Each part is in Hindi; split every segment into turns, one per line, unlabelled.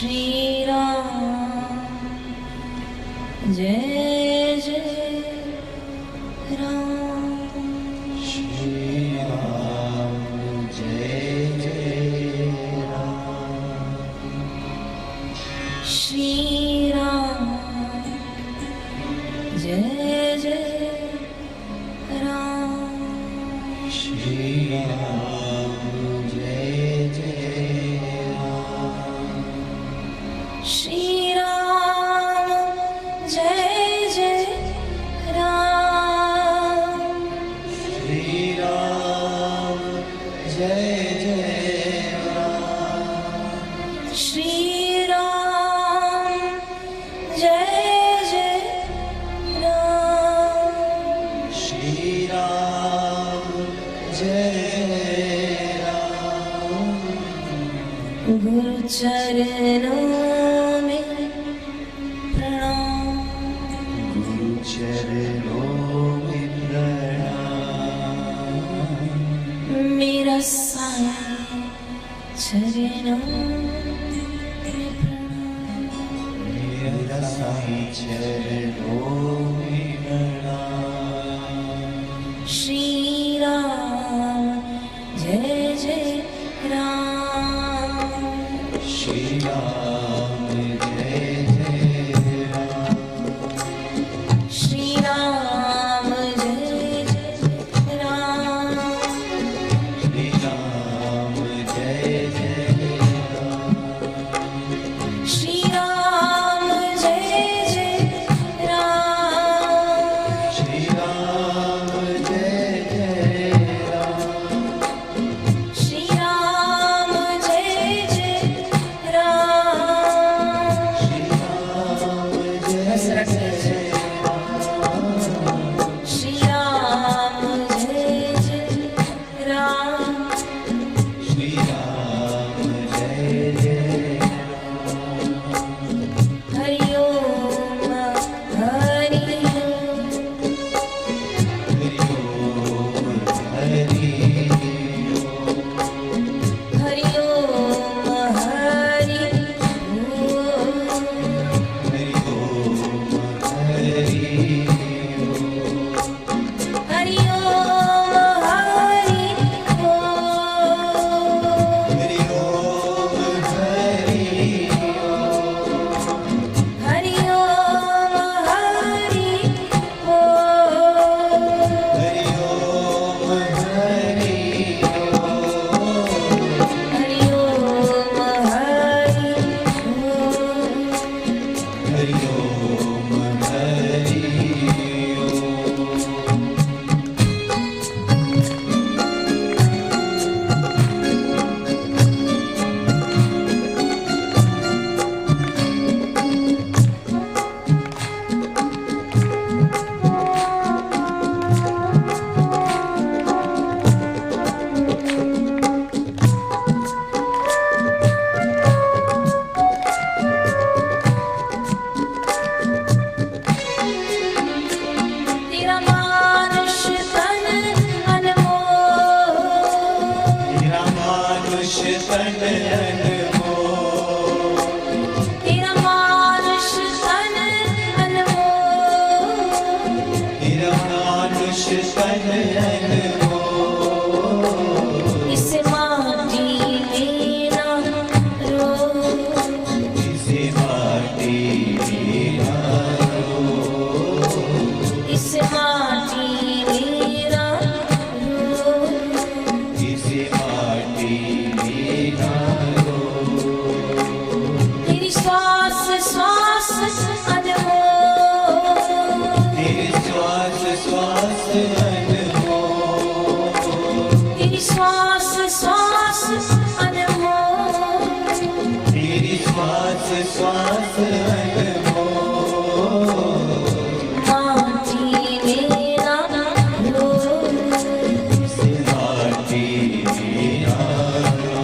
श्री राम जय जय राम।
श्री राम जय जय राम।
श्री राम जय जय राम।
श्री राम जय जय राम।
श्री राम जय जय राम।
श्री राम जय जय राम।
श्री राम जय जय राम।
श्री राम जय राम।
गुरु चरणों में प्रणाम।
गुरु चरणों में प्रणाम।
मेरा साईं चरणों में प्रणाम।
मेरा साईं चरणों में प्रणाम।
श्री राम जय जय राम।
श्री राम जय जय राम।
श्री राम जय जय राम।
श्री राम जय जय राम।
श्री राम जय जय राम।
श्री राम जय जय राम।
श्री राम जय जय राम।
श्री राम जय जय राम।
श्री राम जय जय राम।
श्री राम जय जय राम।
हरि ओम हरि ओम।
हरि ओम हरि ओम।
हरि ओम हरि ओम।
हरि ओम हरि ओम।
हरि ओम हरि ओम।
हरि ओम हरि ओम।
हरि ओम हरि ओम।
हरि ओम हरि ओम।
हरि ओम हरि ओम।
हरि ओम हरि ओम।
तेरा मानुष तन अनमोल।
तेरा मानुष तन अनमोल।
तेरा मानुष तन अनमोल।
तेरा मानुष तन अनमोल।
इस माटी में ना रो।
इसे माटी ना रो।
इस माटी में ना रो।
इसे माटी ना रो।
तेरी श्वास श्वास अनमोल।
तेरे श्वास श्वास अनमोल।
तेरी श्वास श्वास अनमोल।
तेरी श्वास श्वास अनमोल।
माटी में ना रो।
इसे माटी ना रो।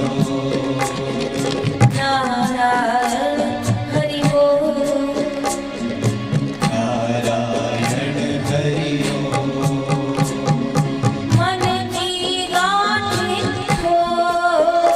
नारायण हरि बोल।
नारायण हरि ओम।
मन की गाँठ खोल।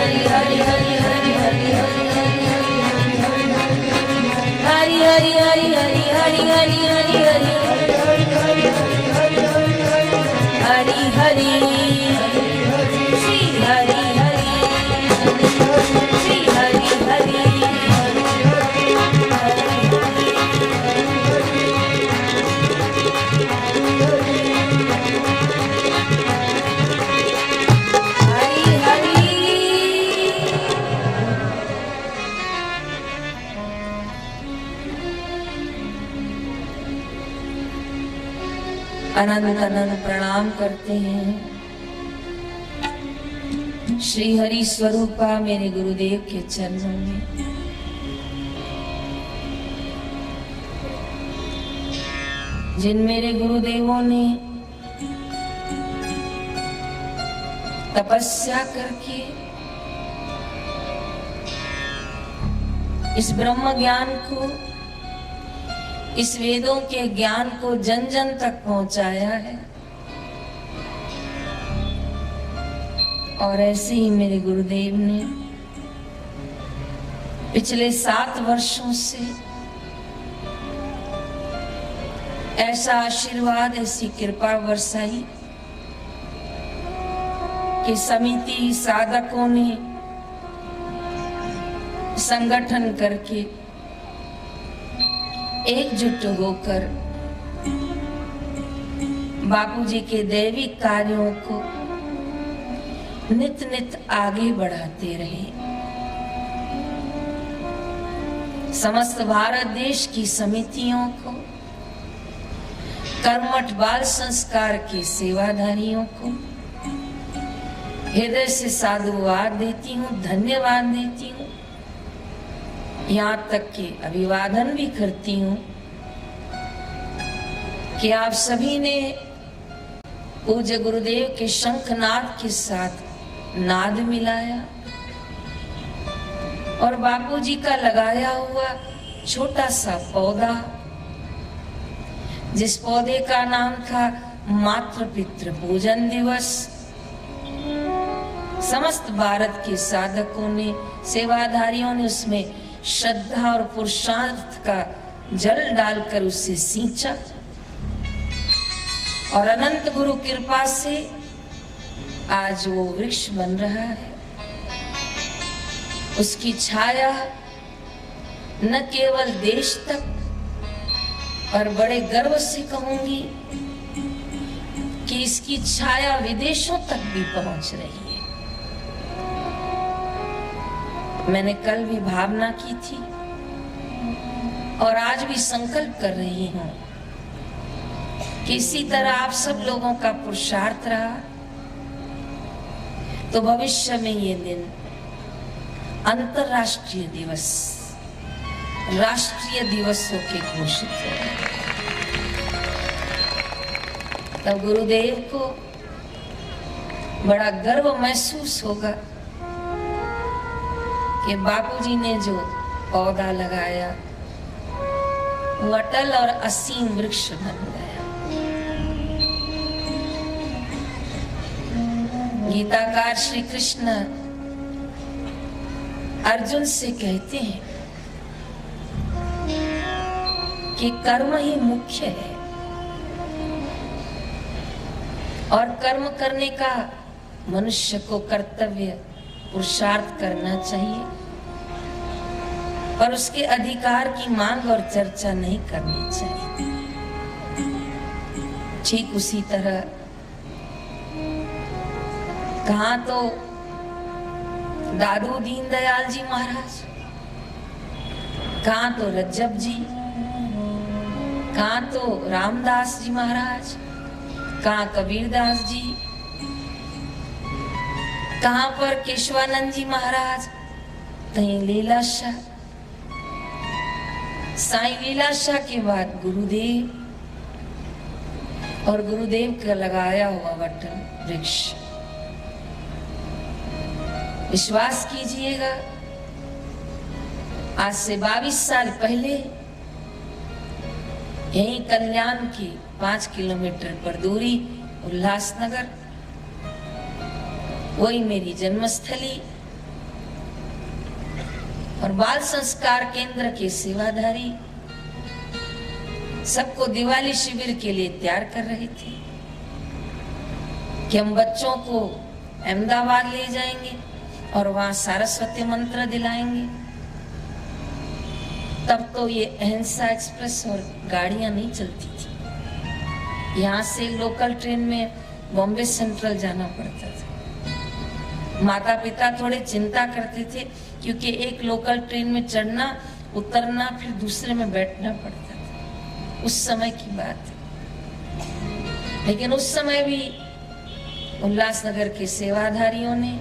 हरि हरि हरि हरि हरि हरि हरि हरि हरि हरि हरि हरि हरि हरि श्री हरि हरि श्री हरि हरि हरि हरि अनंत अनंत प्रणाम करते हैं श्री हरि स्वरूपा मेरे गुरुदेव के चरणों में। जिन मेरे गुरुदेवों ने तपस्या करके इस ब्रह्म ज्ञान को, इस वेदों के ज्ञान को जन जन तक पहुंचाया है, और ऐसे ही मेरे गुरुदेव ने पिछले 7 वर्षों से ऐसा आशीर्वाद, ऐसी कृपा बरसाई कि समिति साधकों ने संगठन करके एकजुट होकर बापूजी के दैविक कार्यों को नित नित आगे बढ़ाते रहे। समस्त भारत देश की समितियों को, कर्मठ बाल संस्कार के सेवाधारियों को हृदय से साधुवाद देती हूँ, धन्यवाद देती हूँ। यहाँ तक कि अभिवादन भी करती हूँ कि आप सभी ने पूज्य गुरुदेव के शंखनाद के साथ नाद मिलाया और बापूजी का लगाया हुआ छोटा सा पौधा, जिस पौधे का नाम था मातृ पितृ पूजन दिवस, समस्त भारत के साधकों ने, सेवाधारियों ने उसमें श्रद्धा और पुरुषार्थ का जल डालकर उसे सींचा और अनंत गुरु कृपा से आज वो वृक्ष बन रहा है। उसकी छाया न केवल देश तक, पर बड़े गर्व से कहूंगी कि इसकी छाया विदेशों तक भी पहुंच रही है। मैंने कल भी भावना की थी और आज भी संकल्प कर रही हूं कि इसी तरह आप सब लोगों का पुरुषार्थ रहा तो भविष्य में ये दिन अंतरराष्ट्रीय दिवस, राष्ट्रीय दिवस होके घोषित होगा। तब गुरुदेव को बड़ा गर्व महसूस होगा कि बापूजी ने जो पौधा लगाया वो अटल और असीम वृक्ष बन गया। गीताकार श्री कृष्ण अर्जुन से कहते हैं कि कर्म ही मुख्य है और कर्म करने का मनुष्य को कर्तव्य पुरुषार्थ करना चाहिए, पर उसके अधिकार की मांग और चर्चा नहीं करनी चाहिए। ठीक उसी तरह कहाँ तो दादू दीनदयाल जी महाराज, कहाँ तो रज्जब जी, कहाँ तो रामदास जी महाराज, कहाँ कबीरदास जी, कहाँ पर केशवानंद जी महाराज, कहीं लीलाशाह, साईं लीलाशाह के बाद गुरुदेव और गुरुदेव का लगाया हुआ वटन वृक्ष। विश्वास कीजिएगा, आज से 22 साल पहले यहीं कल्याण की 5 किलोमीटर पर दूरी उल्लासनगर, वही मेरी जन्मस्थली और बाल संस्कार केंद्र के सेवाधारी सबको दिवाली शिविर के लिए तैयार कर रहे थे कि हम बच्चों को अहमदाबाद ले जाएंगे और वहां सारस्वती मंत्र दिलाएंगे। तब तो ये अहिंसा एक्सप्रेस और गाड़ियां नहीं चलती थी, यहाँ से लोकल ट्रेन में बॉम्बे सेंट्रल जाना पड़ता था। माता पिता थोड़े चिंता करते थे क्योंकि एक लोकल ट्रेन में चढ़ना उतरना फिर दूसरे में बैठना पड़ता था, उस समय की बात है। लेकिन उस समय भी उल्लासनगर के सेवाधारियों ने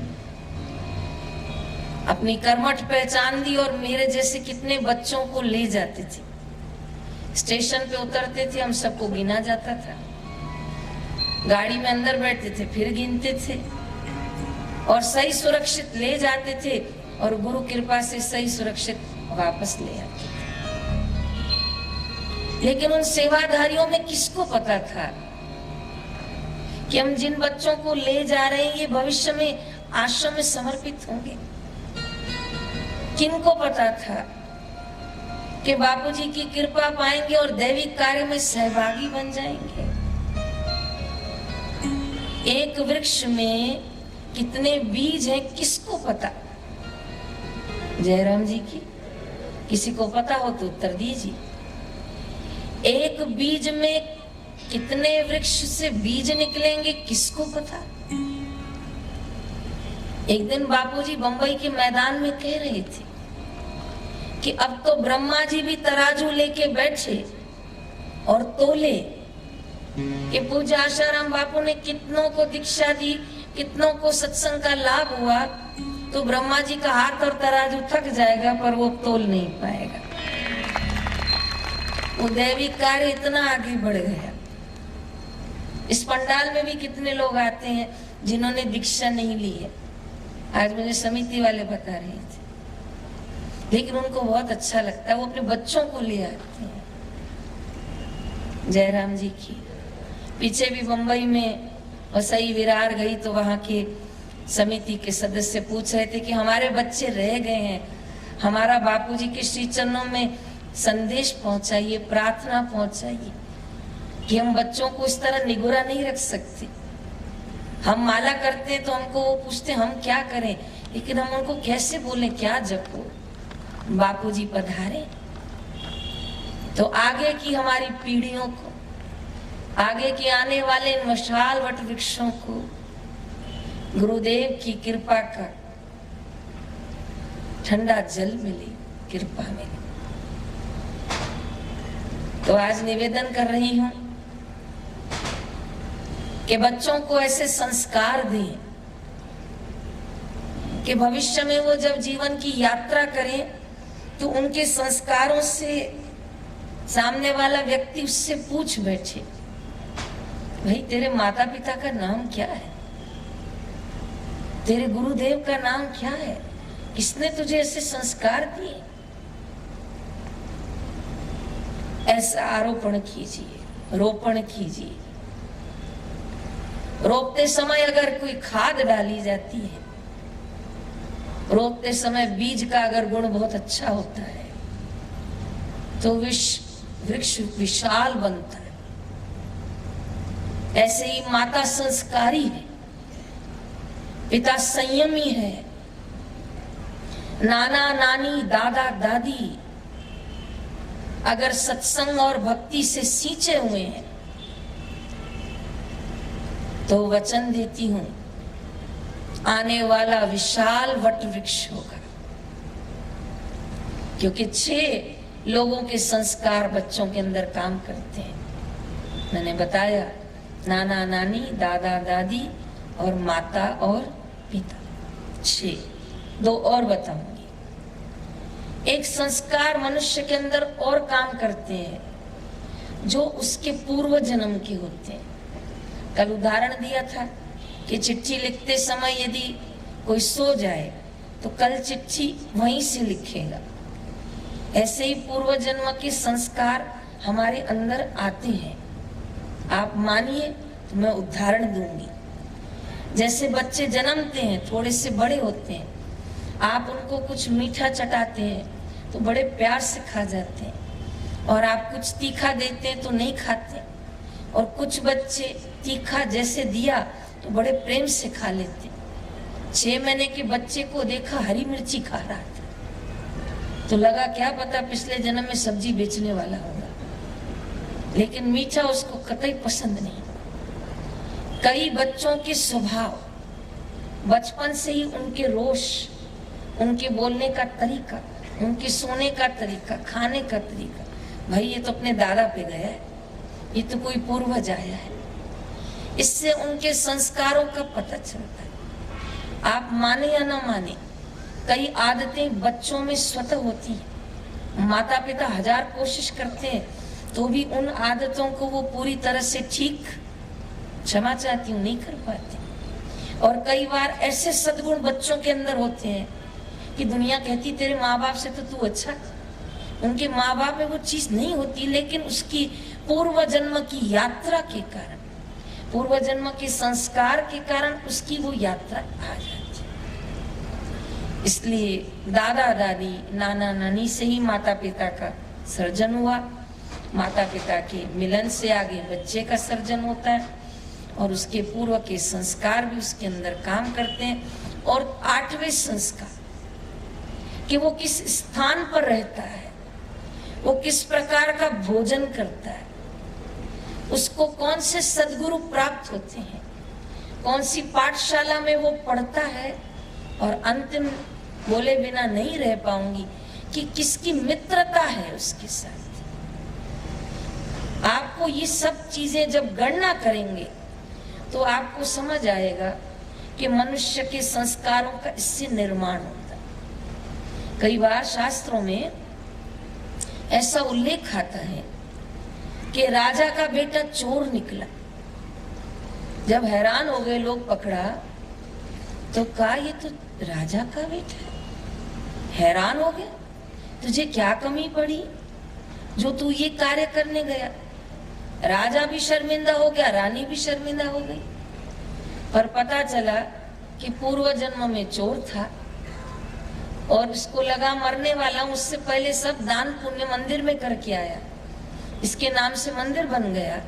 अपनी कर्मठ पहचान दी और मेरे जैसे कितने बच्चों को ले जाते थे। स्टेशन पे उतरते थे, हम सबको गिना जाता था, गाड़ी में अंदर बैठते थे, फिर गिनते थे और सही सुरक्षित ले जाते थे और गुरु कृपा से सही सुरक्षित वापस ले आते थे। लेकिन उन सेवाधारियों में किसको पता था कि हम जिन बच्चों को ले जा रहे हैं ये भविष्य में आश्रम में समर्पित होंगे? किनको पता था कि बापूजी की कृपा पाएंगे और दैविक कार्य में सहभागी बन जाएंगे? एक वृक्ष में कितने बीज हैं किसको पता? जयराम जी की किसी को पता हो तो उत्तर दीजिए। एक बीज में कितने वृक्ष से बीज निकलेंगे किसको पता। एक दिन बापूजी बंबई के मैदान में कह रहे थे कि अब तो ब्रह्मा जी भी तराजू लेके बैठे और तोले कि पूज्य आशाराम बापू ने कितनों को दीक्षा दी, कितनों को सत्संग का लाभ हुआ, तो ब्रह्मा जी का हाथ और तराजू थक जाएगा पर वो तोल नहीं पाएगा। वो दैवी कार्य इतना आगे बढ़ गया। इस पंडाल में भी कितने लोग आते हैं जिन्होंने दीक्षा नहीं ली है। आज मुझे समिति वाले बता रहे थे, लेकिन उनको बहुत अच्छा लगता है, वो अपने बच्चों को ले आते हैं। जयराम जी की पीछे भी बंबई में वसई विरार गई तो वहां के समिति के सदस्य पूछ रहे थे कि हमारे बच्चे रह गए हैं, हमारा बापूजी के श्री चरणों में संदेश पहुंचाइए, प्रार्थना पहुंचाइए कि हम बच्चों को इस तरह निगुरा नहीं रख सकते। हम माला करते हैं तो हमको वो पूछते हम क्या करें, लेकिन हम उनको कैसे बोलें, क्या जपो। बापूजी पधारे तो आगे की हमारी पीढ़ियों को, आगे के आने वाले मशाल वट वृक्षों को गुरुदेव की कृपा का ठंडा जल मिले, कृपा मिले। तो आज निवेदन कर रही हूं कि बच्चों को ऐसे संस्कार दें कि भविष्य में वो जब जीवन की यात्रा करें तो उनके संस्कारों से सामने वाला व्यक्ति उससे पूछ बैठे, भाई तेरे माता पिता का नाम क्या है, तेरे गुरुदेव का नाम क्या है, किसने तुझे ऐसे संस्कार दिए। ऐसा आरोपण कीजिए, रोपण कीजिए। रोपते समय अगर कोई खाद डाली जाती है, रोपते समय बीज का अगर गुण बहुत अच्छा होता है तो वृक्ष विशाल बनता है। ऐसे ही माता संस्कारी है, पिता संयमी है, नाना नानी दादा दादी अगर सत्संग और भक्ति से सींचे हुए हैं तो वचन देती हूं आने वाला विशाल वट वृक्ष होगा। क्योंकि 6 लोगों के संस्कार बच्चों के अंदर काम करते हैं। मैंने बताया नाना नानी दादा दादी और माता और पिता, 6। 2 और बताऊंगी। एक संस्कार मनुष्य के अंदर और काम करते हैं जो उसके पूर्व जन्म के होते हैं। कल उदाहरण दिया था कि चिट्ठी लिखते समय यदि कोई सो जाए तो कल चिट्ठी वहीं से लिखेगा। ऐसे ही पूर्व जन्म के संस्कार हमारे अंदर आते हैं। आप मानिए तो मैं उदाहरण दूंगी। जैसे बच्चे जन्मते हैं, थोड़े से बड़े होते हैं, आप उनको कुछ मीठा चटाते हैं तो बड़े प्यार से खा जाते हैं, और आप कुछ तीखा देते हैं तो नहीं खाते। और कुछ बच्चे तीखा जैसे दिया तो बड़े प्रेम से खा लेते हैं। 6 महीने के बच्चे को देखा हरी मिर्ची खा रहा था तो लगा क्या पता पिछले जन्म में सब्जी बेचने वाला होगा, लेकिन मीठा उसको कतई पसंद नहीं। कई बच्चों के स्वभाव बचपन से ही, उनके रोष, उनके बोलने का तरीका, उनके सोने का तरीका, खाने का तरीका, भाई ये तो अपने दादा पे गया है, ये तो कोई पूर्वज आया है। इससे उनके संस्कारों का पता चलता है। आप माने या ना माने, कई आदतें बच्चों में स्वतः होती हैं। माता पिता 1000 कोशिश करते हैं तो भी उन आदतों को वो पूरी तरह से ठीक, क्षमा चाहती हूँ, नहीं कर पाते। और कई बार ऐसे सद्गुण बच्चों के अंदर होते हैं कि दुनिया कहती तेरे माँ बाप से तो तू अच्छा। उनके माँ बाप में वो चीज नहीं होती, लेकिन उसकी पूर्व जन्म की यात्रा के कारण, पूर्व जन्म के संस्कार के कारण उसकी वो यात्रा आ जाती है। इसलिए दादा दादी नाना नानी से ही माता पिता का सर्जन हुआ। माता पिता के मिलन से आगे बच्चे का सर्जन होता है, और उसके पूर्व के संस्कार भी उसके अंदर काम करते हैं। और 8वें संस्कार कि वो किस स्थान पर रहता है, वो किस प्रकार का भोजन करता है, उसको कौन से सद्गुरु प्राप्त होते हैं, कौन सी पाठशाला में वो पढ़ता है, और अंतिम बोले बिना नहीं रह पाऊंगी कि किसकी मित्रता है उसके साथ। आपको ये सब चीजें जब गणना करेंगे तो आपको समझ आएगा कि मनुष्य के संस्कारों का इससे निर्माण होता है। कई बार शास्त्रों में ऐसा उल्लेख आता है कि राजा का बेटा चोर निकला। जब हैरान हो गए लोग, पकड़ा तो कहा ये तो राजा का बेटा है। हैरान हो गए, तुझे क्या कमी पड़ी जो तू ये कार्य करने गया? राजा भी शर्मिंदा हो गया, रानी भी शर्मिंदा हो गई। पर पता चला कि पूर्व जन्म में चोर था और इसको लगा मरने वाला हूं, उससे पहले सब दान पुण्य मंदिर में करके आया, इसके नाम से मंदिर बन गया,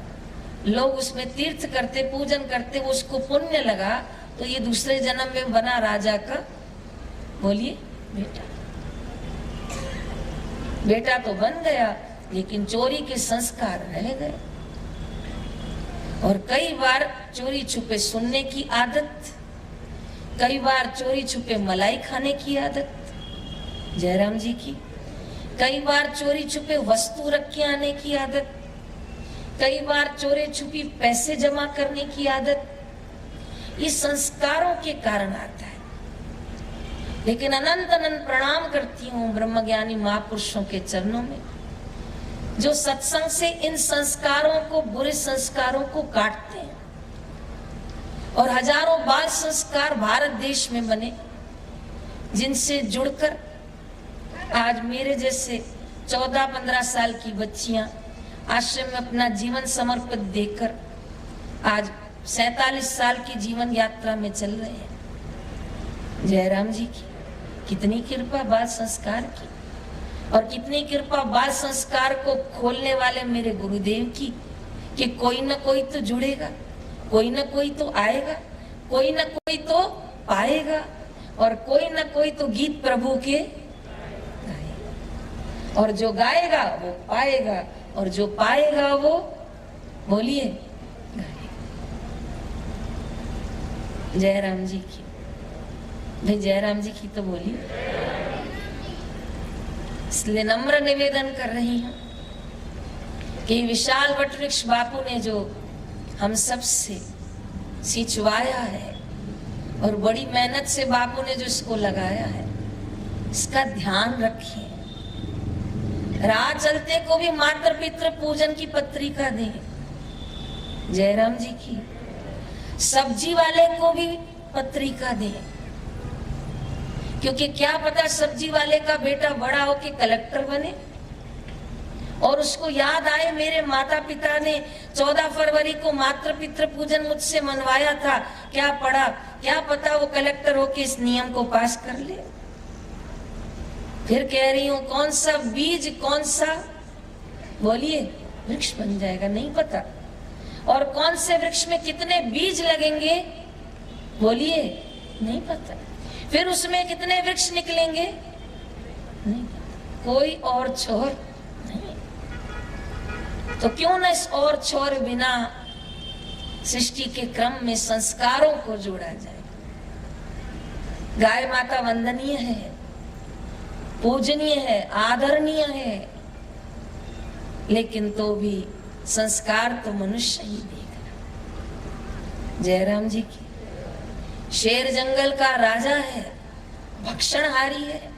लोग उसमें तीर्थ करते, पूजन करते, उसको पुण्य लगा, तो ये दूसरे जन्म में बना राजा का, बोलिए, बेटा। बेटा तो बन गया, लेकिन चोरी के संस्कार रह गए। और कई बार चोरी छुपे सुनने की आदत, कई बार चोरी छुपे मलाई खाने की आदत जयराम जी की, कई बार चोरी छुपे वस्तु रख के आने की आदत, कई बार चोरी छुपी पैसे जमा करने की आदत। ये संस्कारों के कारण आता है। लेकिन अनंत अनंत प्रणाम करती हूँ ब्रह्मज्ञानी महापुरुषों के चरणों में, जो सत्संग से इन संस्कारों को, बुरे संस्कारों को काटते हैं। और हजारों बाल संस्कार भारत देश में बने, जिनसे जुड़कर आज मेरे जैसे 14-15 साल की बच्चियां आश्रम में अपना जीवन समर्पित देकर आज 47 साल की जीवन यात्रा में चल रहे हैं। जयराम जी की कितनी कृपा बाल संस्कार की, और कितनी कृपा बाल संस्कार को खोलने वाले मेरे गुरुदेव की, कि कोई न कोई तो जुड़ेगा, कोई न कोई तो आएगा, कोई न कोई तो पाएगा, और कोई न कोई तो गीत प्रभु के गाएगा। और जो गाएगा वो पाएगा, और जो पाएगा वो, बोलिए, जयराम जी की। भाई जयराम जी की तो बोलिए। इसलिए नम्र निवेदन कर रही हूं कि विशाल वटवृक्ष बापू ने जो हम सब से सिंचवाया है, और बड़ी मेहनत से बापू ने जो इसको लगाया है, इसका ध्यान रखें। राह चलते को भी मातृ पितृ पूजन की पत्रिका दें, जयराम जी की। सब्जी वाले को भी पत्रिका दें, क्योंकि क्या पता सब्जी वाले का बेटा बड़ा होके कलेक्टर बने, और उसको याद आए मेरे माता पिता ने 14 फरवरी को मातृ पितृ पूजन मुझसे मनवाया था, क्या पढ़ा, क्या पता वो कलेक्टर होके इस नियम को पास कर ले। फिर कह रही हूं, कौन सा बीज, कौन सा, बोलिए, वृक्ष बन जाएगा, नहीं पता। और कौन से वृक्ष में कितने बीज लगेंगे, बोलिए, नहीं पता। फिर उसमें कितने वृक्ष निकलेंगे, नहीं पता। कोई और छोर नहीं, तो क्यों न इस और छोर बिना सृष्टि के क्रम में संस्कारों को जोड़ा जाए। गाय माता वंदनीय है, पूजनीय है, आदरणीय है, लेकिन तो भी संस्कार तो मनुष्य ही देगा। जयराम जी की। शेर जंगल का राजा है, भक्षणहारी है,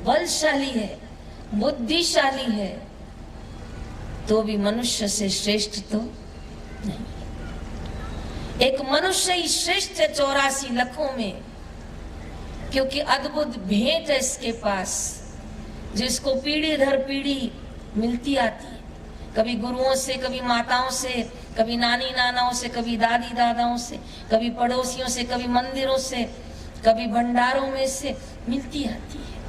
बलशाली है, बुद्धिशाली है, तो भी मनुष्य से श्रेष्ठ तो नहीं। एक मनुष्य ही श्रेष्ठ है 84 लाखों में, क्योंकि अद्भुत भेंट है इसके पास, जिसको पीढ़ी दर पीढ़ी मिलती आती है। कभी गुरुओं से, कभी माताओं से, कभी नानी नानाओं से, कभी दादी दादाओं से, कभी पड़ोसियों से, कभी मंदिरों से, कभी भंडारों में से मिलती आती है।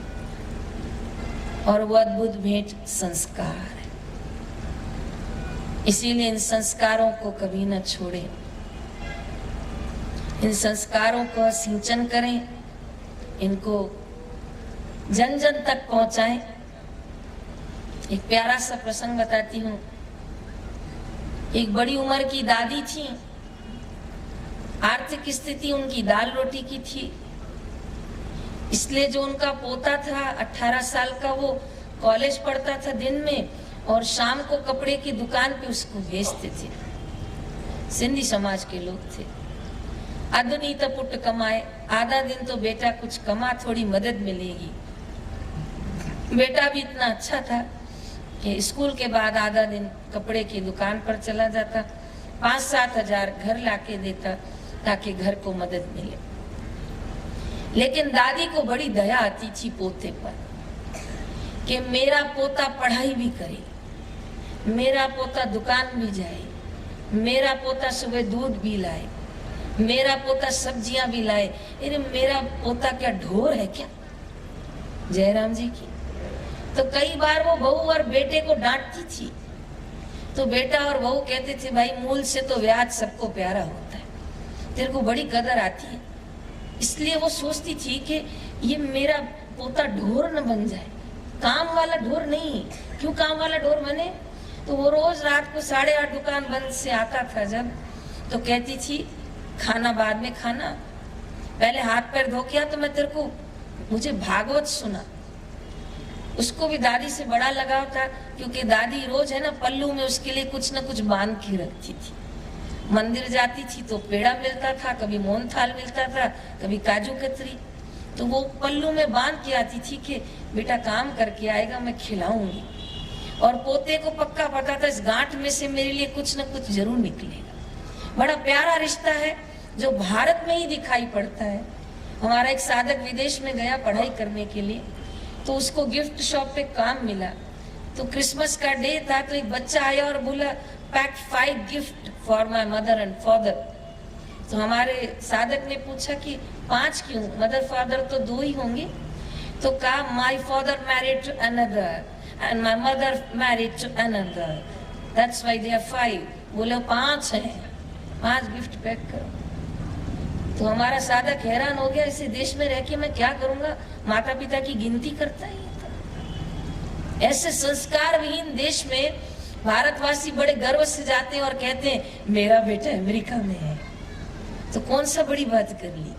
और वो अद्भुत भेंट संस्कार है। इसीलिए इन संस्कारों को कभी न छोड़ें, इन संस्कारों को सिंचन करें, इनको जन जन तक पहुंचाएं। एक प्यारा सा प्रसंग बताती हूँ। एक बड़ी उम्र की दादी थी, आर्थिक स्थिति उनकी दाल रोटी की थी, इसलिए जो उनका पोता था 18 साल का, वो कॉलेज पढ़ता था दिन में और शाम को कपड़े की दुकान पे उसको भेजते थे। सिंधी समाज के लोग थे। अदनी तो पुट कमाए, आधा दिन तो बेटा कुछ कमा, थोड़ी मदद मिलेगी। बेटा भी इतना अच्छा था कि स्कूल के बाद आधा दिन कपड़े की दुकान पर चला जाता, 5-7 हजार घर लाके देता ताकि घर को मदद मिले। लेकिन दादी को बड़ी दया आती थी पोते पर कि मेरा पोता पढ़ाई भी करे, मेरा पोता दुकान भी जाए, मेरा पोता सुबह दूध भी लाए, मेरा पोता सब्जियां भी लाए। अरे मेरा पोता क्या ढोर है क्या? जयराम जी की तो कई बार वो बहू और बेटे को डांटती थी, तो बेटा और बहू कहते थे भाई मूल से तो ब्याज सबको प्यारा होता है, तेरे को बड़ी कदर आती है। इसलिए वो सोचती थी कि ये मेरा पोता ढोर न बन जाए, काम वाला ढोर नहीं। क्यों काम वाला ढोर बने? तो वो रोज रात को 8:30 दुकान बंद से आता था जब, तो कहती थी खाना बाद में खाना, पहले हाथ पैर धो के आ तो मैं तेरे को मुझे भागवत सुना। उसको भी दादी से बड़ा लगाव था, क्योंकि दादी रोज है ना पल्लू में उसके लिए कुछ न कुछ बांध के रखती थी। मंदिर जाती थी तो पेड़ा मिलता था, कभी मोहन थाल मिलता था, कभी काजू कतरी, तो वो पल्लू में बांध के आती थी कि बेटा काम करके आएगा मैं खिलाऊंगी। और पोते को पक्का पता था इस गांठ में से मेरे लिए कुछ न कुछ जरूर निकलेगा। बड़ा प्यारा रिश्ता है जो भारत में ही दिखाई पड़ता है। हमारा एक साधक विदेश में गया पढ़ाई करने के लिए, तो उसको गिफ्ट शॉप पे काम मिला। तो क्रिसमस का डे था, तो एक बच्चा आया और बोला pack 5 gift for my mother and father. तो हमारे साधक ने पूछा कि 5 क्यों, मदर फादर तो 2 ही होंगे। तो कहा my father married to another and my mother married to another, that's why they are 5। बोले 5 हैं, 5 गिफ्ट पैक करो। तो हमारा साधक हैरान हो गया, इसे देश में रह के मैं क्या करूंगा, माता पिता की गिनती करता है। ऐसे संस्कार विहीन देश में भारतवासी बड़े गर्व से जाते हैं और कहते हैं मेरा बेटा अमेरिका में है, तो कौन सा बड़ी बात कर ली।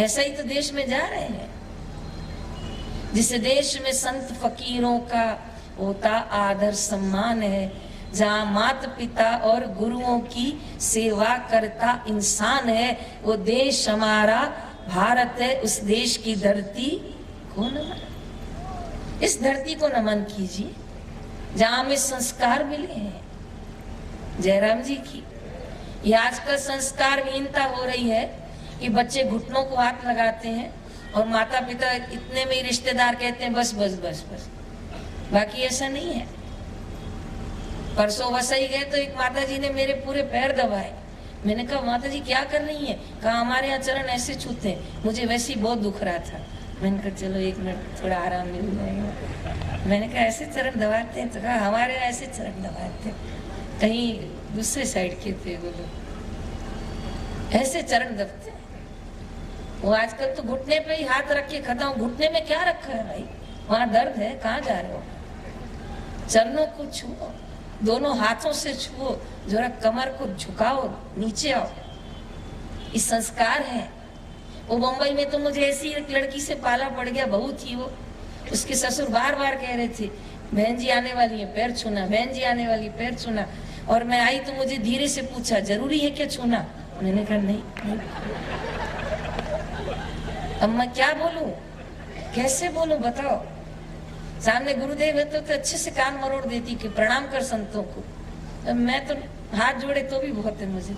ऐसा ही तो देश में जा रहे हैं। जिस देश में संत फकीरों का होता आदर सम्मान है, जहाँ माता पिता और गुरुओं की सेवा करता इंसान है, वो देश हमारा भारत है। उस देश की धरती को नमन, इस धरती को नमन कीजिए जहाँ हमें संस्कार मिले हैं। जयराम जी की ये आजकल संस्कार विहीनता हो रही है कि बच्चे घुटनों को हाथ लगाते हैं और माता पिता इतने में ही रिश्तेदार कहते हैं बस बस बस बस, बाकी ऐसा नहीं है। परसों वसई गए तो एक माता जी ने मेरे पूरे पैर दबाए। मैंने कहा माता जी क्या कर रही हैं? कहा हमारे यहाँ चरण ऐसे छूते हैं, मुझे वैसे ही बहुत दुख रहा था। मैंने कहा चलो 1 मिनट थोड़ा आराम मिल जाएगा। मैंने कहा ऐसे चरण दबाते हैं? तो कहा हमारे यहाँ ऐसे चरण दबाते हैं। कहीं दूसरे साइड के थे वो लोग, ऐसे चरण दबते हैं। वो आजकल तो घुटने पे ही हाथ रख के खत्म। घुटने में क्या रखा है भाई? वहां दर्द है, कहाँ जा रहे हो? चरणों को छुओ, दोनों हाथों से छुओ, जरा कमर को झुकाओ, नीचे आओ। इस संस्कार है। वो मुंबई में तो मुझे ऐसी एक लड़की से पाला पड़ गया, बहू थी वो। उसके ससुर बार बार कह रहे थे बहन जी आने वाली है पैर छूना, बहन जी आने वाली पैर छूना। और मैं आई तो मुझे धीरे से पूछा जरूरी है क्या छूना? मैंने कहा नहीं, नहीं। अब मैं क्या बोलूं, कैसे बोलूं बताओ? सामने गुरुदेव है तो अच्छे से कान मरोड़ देती कि प्रणाम कर संतों को। तो मैं तो हाथ जोड़े तो भी बहुत है मुझे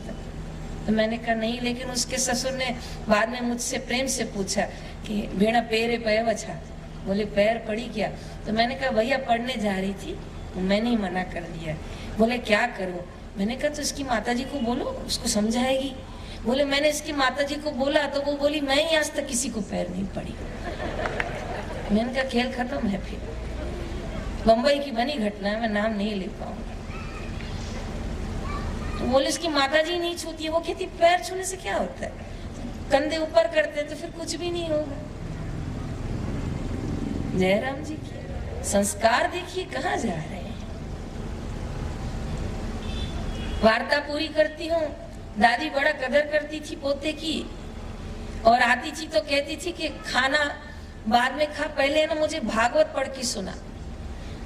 तो मैंने कहा नहीं। लेकिन उसके ससुर ने बाद में मुझसे प्रेम से पूछा कि बेड़ा पैरे पे बचा, बोले पैर पड़ी क्या? तो मैंने कहा भैया पढ़ने जा रही थी, मैंने ही मना कर दिया। बोले क्या करूं? मैंने कहा तो इसकी माताजी को बोलो, उसको समझाएगी। बोले मैंने इसकी माताजी को बोला तो वो बोली मैं ही आज तक किसी को पैर नहीं पड़ी। मैंने कहा खेल खत्म है। फिर बंबई की बनी घटना है, मैं नाम नहीं ले पाऊंगा। तो बोले इसकी माताजी नहीं छूती है। वो कहती पैर छूने से क्या होता है, कंधे ऊपर करते तो फिर कुछ भी नहीं होगा। जयराम जी की संस्कार देखिए कहाँ जा रहे हैं। वार्ता पूरी करती हूँ। दादी बड़ा कदर करती थी पोते की, और आती थी तो कहती थी कि खाना बाद में खा, पहले ना मुझे भागवत पढ़ के सुना।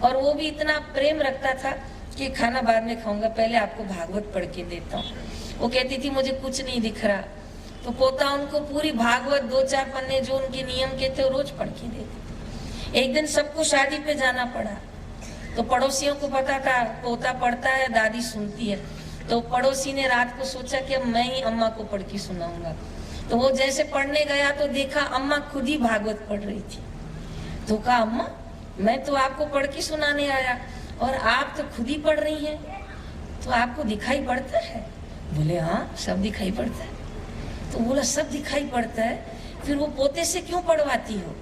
और वो भी इतना प्रेम रखता था कि खाना बाद में खाऊंगा, पहले आपको भागवत पढ़ के देता हूँ। वो कहती थी मुझे कुछ नहीं दिख रहा, तो पोता उनको पूरी भागवत 2-4 पन्ने जो उनके नियम के थे वो रोज पढ़ के देते। एक दिन सबको शादी पे जाना पड़ा, तो पड़ोसियों को पता था पोता पढ़ता है, दादी सुनती है। तो पड़ोसी ने रात को सोचा कि अब मैं ही अम्मा को पढ़ के सुनाऊंगा। तो वो जैसे पढ़ने गया तो देखा अम्मा खुद ही भागवत पढ़ रही थी। तो कहा अम्मा मैं तो आपको पढ़ के सुनाने आया और आप तो खुद ही पढ़ रही हैं, तो आपको दिखाई पड़ता है? बोले हाँ सब दिखाई पड़ता है। तो बोला सब दिखाई पड़ता है, फिर वो पोते से क्यों पढ़वाती हो?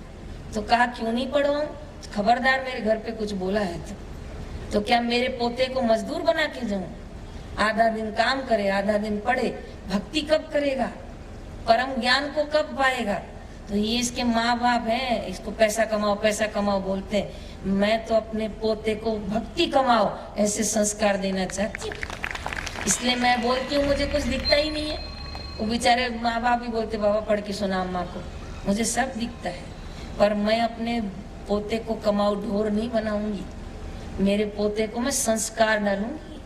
तो कहा क्यों नहीं पढ़वाऊं, खबरदार मेरे घर पे कुछ बोला है तो क्या मेरे पोते को मजदूर बना के जाऊं? आधा दिन काम करे, आधा दिन पढ़े, भक्ति कब करेगा, परम ज्ञान को कब पाएगा? तो ये इसके माँ बाप हैं, इसको पैसा कमाओ बोलते हैं। मैं तो अपने पोते को भक्ति कमाओ ऐसे संस्कार देना चाहती हूँ, इसलिए मैं बोलती हूँ मुझे कुछ दिखता ही नहीं है। वो बेचारे माँ बाप भी बोलते बाबा पढ़ के सुना अम्मा को, मुझे सब दिखता है, पर मैं अपने पोते को कमाऊ ढोर नहीं बनाऊंगी। मेरे पोते को मैं संस्कार डालूंगी,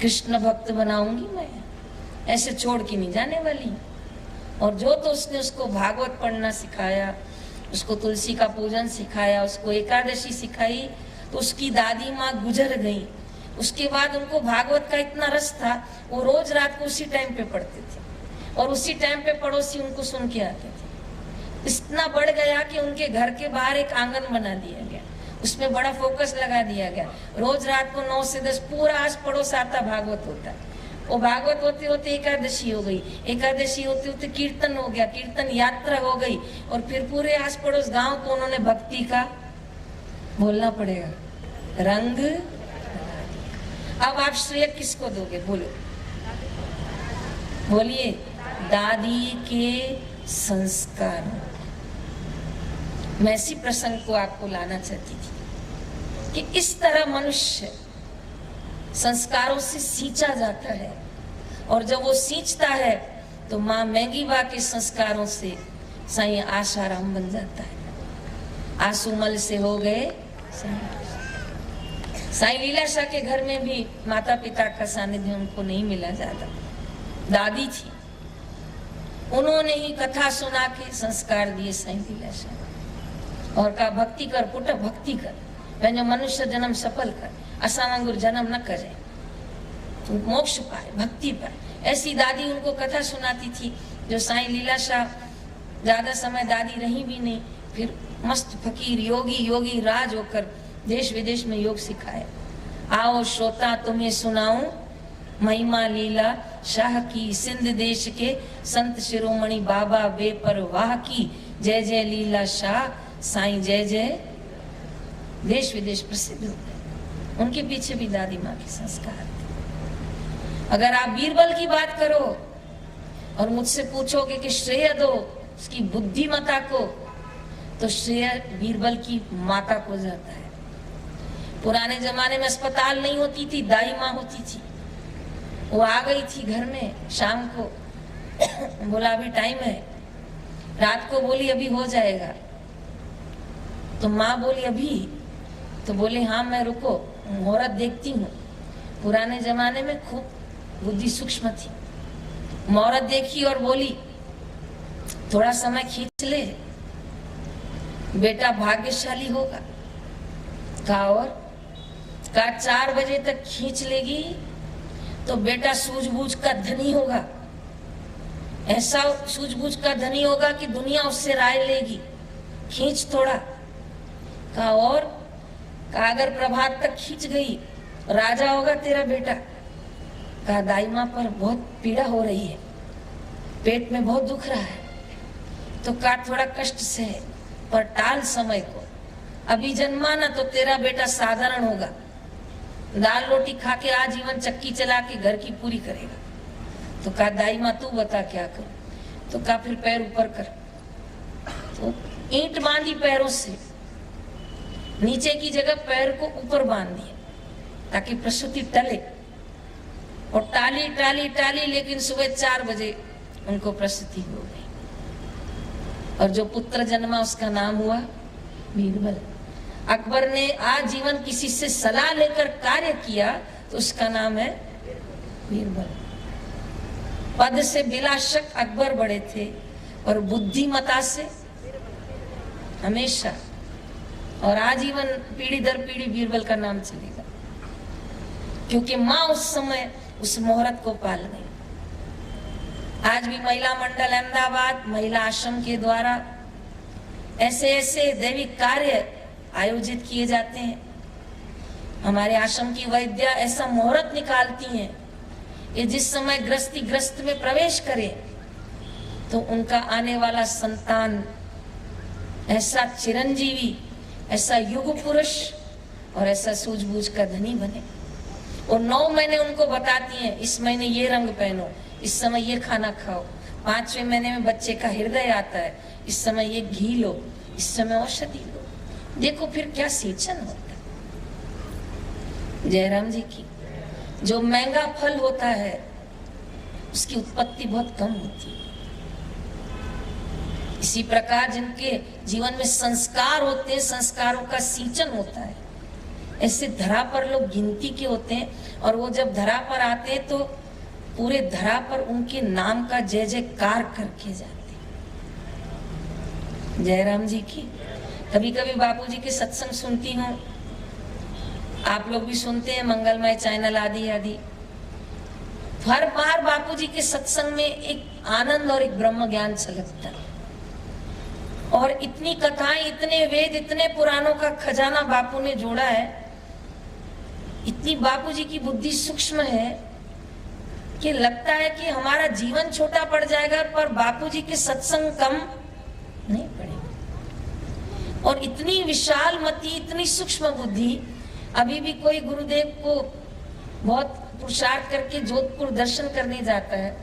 कृष्ण भक्त बनाऊंगी, मैं ऐसे छोड़ के नहीं जाने वाली। और जो तो उसने उसको भागवत पढ़ना सिखाया, उसको तुलसी का पूजन सिखाया, उसको एकादशी सिखाई, तो उसकी दादी माँ गुजर गई। उसके बाद उनको भागवत का इतना रस था, वो रोज रात को उसी टाइम पे पढ़ते थे और उसी टाइम पे पड़ोसी उनको सुन के आते थे। इतना बढ़ गया कि उनके घर के बाहर एक आंगन बना दिया गया, उसमें बड़ा फोकस लगा दिया गया। रोज रात को 9 से 10 पूरा आस पड़ोस आता भागवत होता। वो भागवत होते होते एकादशी हो गई, एकादशी होते होते कीर्तन हो गया, कीर्तन यात्रा हो गई, और फिर पूरे आस पड़ोस गांव को उन्होंने भक्ति का बोलना पड़ेगा रंग। अब आप श्रेय किसको दोगे? बोलो, बोलिए। दादी के संस्कार। मैं इसी प्रसंग को आपको लाना चाहती थी कि इस तरह मनुष्य संस्कारों से सींचा जाता है, और जब वो सींचता है तो माँ मैंगीबा के संस्कारों से साईं आशाराम बन जाता है। आंसूमल से हो गए साईं लीलाशाह के घर में भी माता पिता का सानिध्य उनको नहीं मिला ज्यादा, दादी थी, उन्होंने ही कथा सुना के संस्कार दिए साईं लीलाशाह, और कहा भक्ति कर पुट, भक्ति कर, पंहिंजो मनुष्य जन्म सफल कर, असां वांगुर जन्म न करे, तू मोक्ष पाए, भक्ति पाए। ऐसी दादी उनको कथा सुनाती थी। जो साईं लीलाशाह ज्यादा समय दादी रही भी नहीं, फिर मस्त फकीर योगी राज होकर देश विदेश में योग सिखाए। आओ श्रोता तुम्हें सुनाऊं महिमा लीला शाह की, सिंध देश के संत शिरोमणि बाबा बेपरवाह की, जय जय लीला शाह साईं जय जय। देश विदेश प्रसिद्ध हो गए। उनके पीछे भी दादी माँ के संस्कार थे। अगर आप बीरबल की बात करो और मुझसे पूछोगे कि श्रेय दो उसकी बुद्धिमता को, तो श्रेय बीरबल की माता को जाता है। पुराने जमाने में अस्पताल नहीं होती थी, दाई माँ होती थी। वो आ गई थी घर में शाम को, बोला अभी टाइम है, रात को बोली अभी हो जाएगा, तो माँ बोली अभी, तो बोले हाँ मैं रुको मुहूर्त देखती हूँ। पुराने जमाने में खूब बुद्धि सूक्ष्म थी, मुहूर्त देखी और बोली थोड़ा समय खींच ले, बेटा भाग्यशाली होगा। कहा और कहा 4 बजे तक खींच लेगी तो बेटा सूझबूझ का धनी होगा, ऐसा सूझबूझ का धनी होगा कि दुनिया उससे राय लेगी, खींच थोड़ा। कहा और कहा अगर प्रभात तक खींच गई राजा होगा तेरा बेटा। कहा दाई माँ पर बहुत पीड़ा हो रही है, पेट में बहुत दुख रहा है, तो कहा थोड़ा कष्ट से पर टाल समय को, अभी जन्मा ना तो तेरा बेटा साधारण होगा, दाल रोटी खा के आजीवन चक्की चला के घर की पूरी करेगा। तो कहा दाई माँ तू बता क्या करूं? तो कहा फिर पैर ऊपर कर। तो ईंट बांधी पैरों से, नीचे की जगह पैर को ऊपर बांध दिए ताकि प्रसूति टले। और टाली टाली टाली, लेकिन सुबह 4 बजे उनको प्रसूति हो गई। और जो पुत्र जन्मा उसका नाम हुआ बीरबल। अकबर ने आजीवन किसी से सलाह लेकर कार्य किया तो उसका नाम है बीरबल। पद से बिला शक अकबर बड़े थे और बुद्धिमता से हमेशा, और आजीवन पीढ़ी दर पीढ़ी बीरबल का नाम चलेगा, क्योंकि माँ उस समय उस मुहूर्त को पाल गई। आज भी महिला मंडल अहमदाबाद महिला आश्रम के द्वारा ऐसे ऐसे दैविक कार्य आयोजित किए जाते हैं। हमारे आश्रम की वैद्या ऐसा मुहूर्त निकालती हैं कि जिस समय ग्रस्त में प्रवेश करे तो उनका आने वाला संतान ऐसा चिरंजीवी, ऐसा युग पुरुष और ऐसा सूझबूझ का धनी बने। और 9 महीने उनको बताती हैं, इस महीने ये रंग पहनो, इस समय ये खाना खाओ, 5वें महीने में बच्चे का हृदय आता है, इस समय ये घी लो, इस समय औषधि लो। देखो फिर क्या सिंचन होता है। जयराम जी की जो महंगा फल होता है उसकी उत्पत्ति बहुत कम होती है। इसी प्रकार जिनके जीवन में संस्कार होते हैं, संस्कारों का सिंचन होता है, ऐसे धरा पर लोग गिनती के होते हैं। और वो जब धरा पर आते हैं तो पूरे धरा पर उनके नाम का जय जयकार करके जाते हैं। जयराम जी की कभी कभी बापूजी के सत्संग सुनती हूँ, आप लोग भी सुनते हैं, मंगलमय चैनल आदि आदि। हर बार बापूजी के सत्संग में एक आनंद और एक ब्रह्म ज्ञान छलकता है। और इतनी कथाएं, इतने वेद, इतने पुराणों का खजाना बापू ने जोड़ा है। इतनी बापूजी की बुद्धि सूक्ष्म है कि लगता है कि हमारा जीवन छोटा पड़ जाएगा पर बापूजी के सत्संग कम नहीं पड़ेगा। और इतनी विशाल मति, इतनी सूक्ष्म बुद्धि। अभी भी कोई गुरुदेव को बहुत पुरुषार्थ करके जोधपुर दर्शन करने जाता है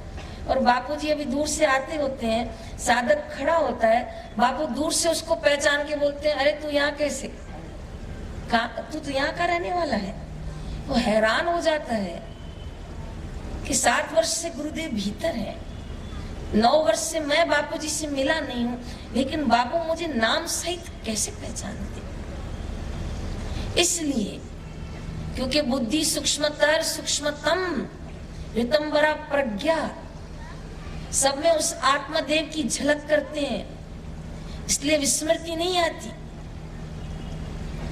और बापूजी अभी दूर से आते होते हैं, साधक खड़ा होता है, बापू दूर से उसको पहचान के बोलते हैं, अरे तू यहाँ कैसे, तू तो यहाँ का रहने वाला है। वो हैरान हो जाता है कि 7 वर्ष से गुरुदेव भीतर है, 9 वर्ष से मैं बापूजी से मिला नहीं हूँ, लेकिन बापू मुझे नाम सहित कैसे पहचानते। इसलिए क्योंकि बुद्धि सूक्ष्मतर सूक्ष्मतम ऋतंबरा प्रज्ञा, सब में उस आत्मदेव की झलक करते हैं, इसलिए विस्मृति नहीं आती।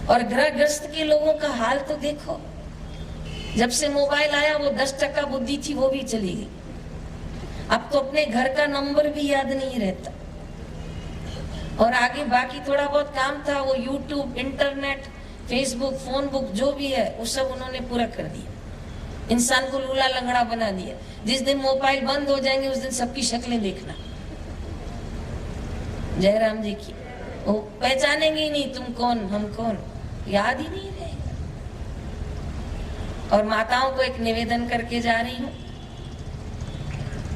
और ग्रहग्रस्त के लोगों का हाल तो देखो, जब से मोबाइल आया वो 10% बुद्धि थी, वो भी चली गई। अब तो अपने घर का नंबर भी याद नहीं रहता। और आगे बाकी थोड़ा बहुत काम था, वो YouTube, internet, Facebook, phone book जो भी है वो सब उन्होंने पूरा कर दिया। इंसान को लूला लंगड़ा बना दिया। जिस दिन मोबाइल बंद हो जाएंगे उस दिन सबकी शक्लें देखना। जयराम जी की वो पहचानेंगे ही नहीं, तुम कौन हम कौन, याद ही नहीं रहेगा। और माताओं को एक निवेदन करके जा रही हूँ,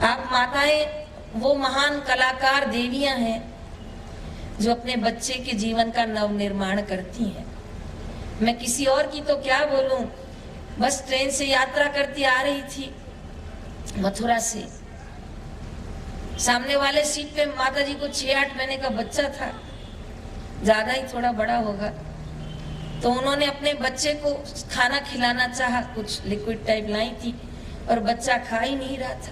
आप माताएं वो महान कलाकार देवियां हैं जो अपने बच्चे के जीवन का नव निर्माण करती हैं। मैं किसी और की तो क्या बोलूं, बस ट्रेन से यात्रा करती आ रही थी मथुरा से, सामने वाले सीट पे माता जी को 6-8 महीने का बच्चा था, ज्यादा ही थोड़ा बड़ा होगा। तो उन्होंने अपने बच्चे को खाना खिलाना चाहा, कुछ लिक्विड टाइप लाई थी और बच्चा खा ही नहीं रहा था,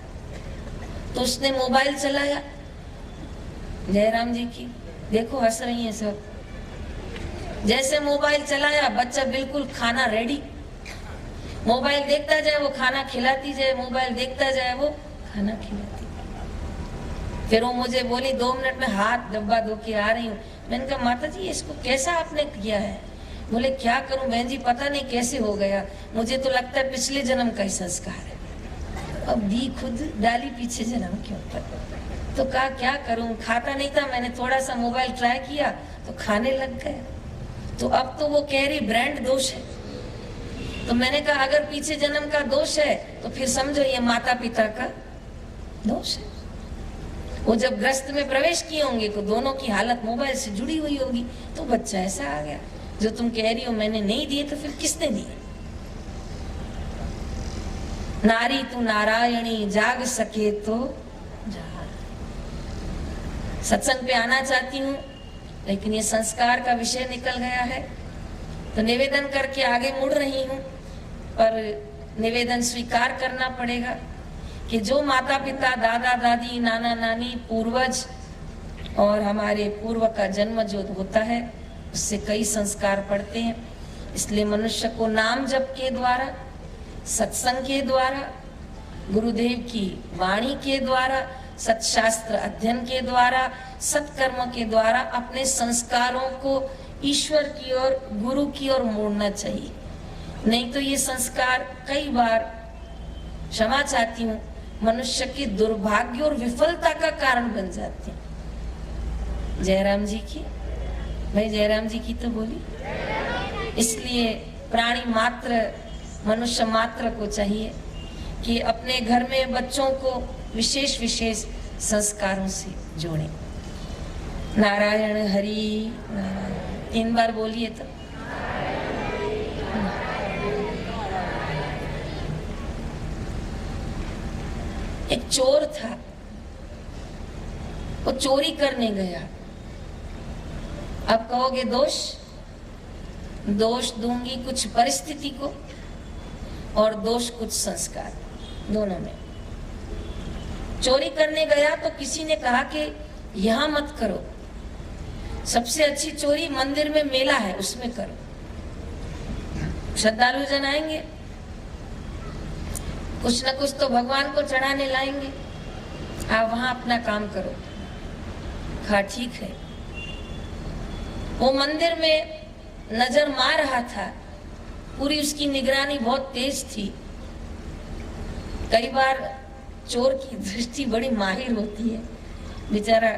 तो उसने मोबाइल चलाया। जयराम जी की देखो हंस रही है सब। जैसे मोबाइल चलाया, बच्चा बिल्कुल खाना रेडी, मोबाइल देखता जाए वो खाना खिलाती जाए, मोबाइल देखता जाए वो खाना खिलाती। फिर वो मुझे बोली 2 मिनट में हाथ डब्बा धो के आ रही हूँ। मैंने कहा माता जी इसको कैसा आपने किया है? बोले क्या करूं बहन जी, पता नहीं कैसे हो गया, मुझे तो लगता है पिछले जन्म का ही संस्कार है। अब दी खुद डाली पीछे जन्म के ऊपर। तो कहा क्या करूं, खाता नहीं था, मैंने थोड़ा सा मोबाइल ट्राई किया तो खाने लग गया। तो अब तो वो कह रही ब्रांड दोष है। तो मैंने कहा अगर पीछे जन्म का दोष है तो फिर समझो ये माता पिता का दोष है। वो जब ग्रस्त में प्रवेश किए होंगे तो दोनों की हालत मोबाइल से जुड़ी हुई होगी, तो बच्चा ऐसा आ गया। जो तुम कह रही हो मैंने नहीं दिए, तो फिर किसने दिए? नारी तू नारायणी जाग सके तो जाग। सत्संग पे आना चाहती हूँ, लेकिन ये संस्कार का विषय निकल गया है, तो निवेदन करके आगे मुड़ रही हूँ। पर निवेदन स्वीकार करना पड़ेगा कि जो माता पिता, दादा दादी, नाना नानी, पूर्वज और हमारे पूर्व का जन्म जो होता है, उससे कई संस्कार पड़ते हैं। इसलिए मनुष्य को नाम जप के द्वारा, सत्संग के द्वारा, गुरुदेव की वाणी के द्वारा, सत्शास्त्र अध्ययन के द्वारा, सत्कर्म के द्वारा अपने संस्कारों को ईश्वर की ओर, गुरु की ओर मोड़ना चाहिए। नहीं तो ये संस्कार कई बार, क्षमा चाहती हूँ, मनुष्य के दुर्भाग्य और विफलता का कारण बन जाते हैं। जयराम जी की, भाई जयराम जी की तो बोली। इसलिए प्राणी मात्र, मनुष्य मात्र को चाहिए कि अपने घर में बच्चों को विशेष विशेष संस्कारों से जोड़ें। नारायण हरि नारायण 3 बार बोलिए तो। एक चोर था, वो चोरी करने गया। अब कहोगे दोष, दोष दूंगी कुछ परिस्थिति को और दोष कुछ संस्कार, दोनों में। चोरी करने गया तो किसी ने कहा कि यहां मत करो, सबसे अच्छी चोरी मंदिर में मेला है उसमें करो, श्रद्धालु जन आएंगे, कुछ न कुछ तो भगवान को चढ़ाने लाएंगे, आप वहां अपना काम करो। हाँ ठीक है। वो मंदिर में नजर मार रहा था, पूरी उसकी निगरानी बहुत तेज थी। कई बार चोर की दृष्टि बड़ी माहिर होती है, बेचारा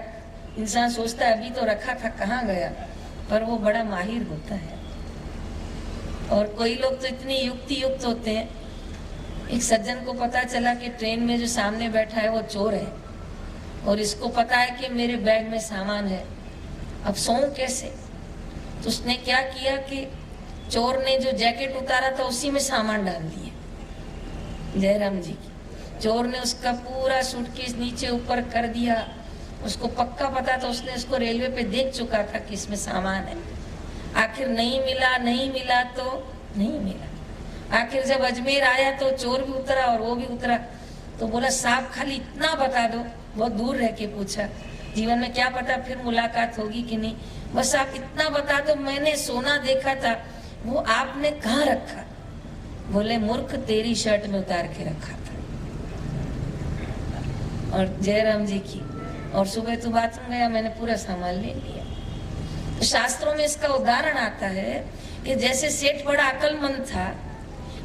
इंसान सोचता है अभी तो रखा था कहाँ गया, पर वो बड़ा माहिर होता है। और कोई लोग तो इतनी युक्ति युक्त होते हैं। एक सज्जन को पता चला कि ट्रेन में जो सामने बैठा है वो चोर है, और इसको पता है कि मेरे बैग में सामान है, अब सोऊं कैसे? तो उसने क्या किया कि चोर ने जो जैकेट उतारा था उसी में सामान डाल दिया। जयराम जी की चोर ने उसका पूरा सूटकेस नीचे ऊपर कर दिया। उसको पक्का पता था, उसने उसको रेलवे पे देख चुका था कि इसमें सामान है। आखिर नहीं मिला, नहीं मिला तो नहीं मिला। आखिर जब अजमेर आया तो चोर भी उतरा और वो भी उतरा, तो बोला साहब खाली इतना बता दो। बहुत दूर रह के पूछा, जीवन में क्या पता फिर मुलाकात होगी कि नहीं, बस आप इतना बता दो, मैंने सोना देखा था, वो आपने कहाँ रखा? बोले मूर्ख तेरी शर्ट में उतार के रखा था। और जयराम जी की, और सुबह तो बाथरूम गया, मैंने पूरा सामान ले लिया। तो शास्त्रों में इसका उदाहरण आता है कि जैसे सेठ बड़ा अक्लमंद था,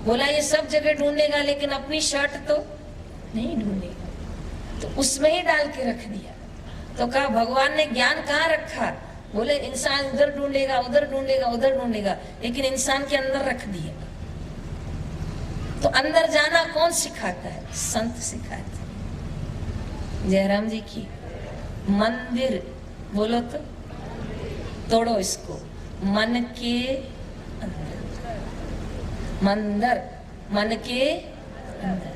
बोला ये सब जगह ढूंढेगा लेकिन अपनी शर्ट तो नहीं ढूंढेगा, तो उसमें ही डाल के रख दिया। तो कहा भगवान ने ज्ञान कहाँ रखा? बोले इंसान उधर ढूंढेगा, उधर ढूंढेगा, उधर ढूंढेगा, लेकिन इंसान के अंदर रख दिया। तो अंदर जाना कौन सिखाता है? संत सिखाते हैं। जयराम जी की मंदिर बोलो तो, तोड़ो इसको, मन के अंदर, मंदिर मन के अंदर।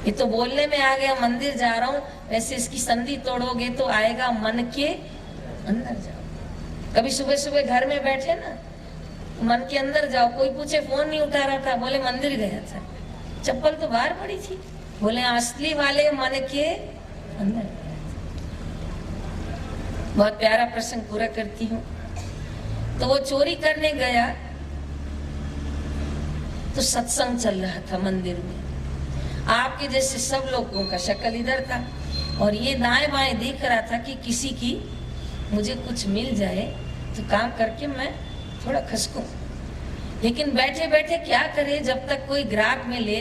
ये तो बोलने में आ गया मंदिर जा रहा हूं, वैसे इसकी संधि तोड़ोगे तो आएगा मन के अंदर जाओ। कभी सुबह सुबह घर में बैठे ना, मन के अंदर जाओ। कोई पूछे फोन नहीं उठा रहा था, बोले मंदिर गया था, चप्पल तो बाहर पड़ी थी, बोले असली वाले मन के अंदर। बहुत प्यारा प्रसंग पूरा करती हूँ। तो वो चोरी करने गया तो सत्संग चल रहा था मंदिर में। आपके जैसे सब लोगों का शक्ल इधर था, और ये दाएं बाएं देख रहा था कि किसी की मुझे कुछ मिल जाए तो काम करके मैं थोड़ा खसकूं। लेकिन बैठे बैठे क्या करे, जब तक कोई ग्राहक मिले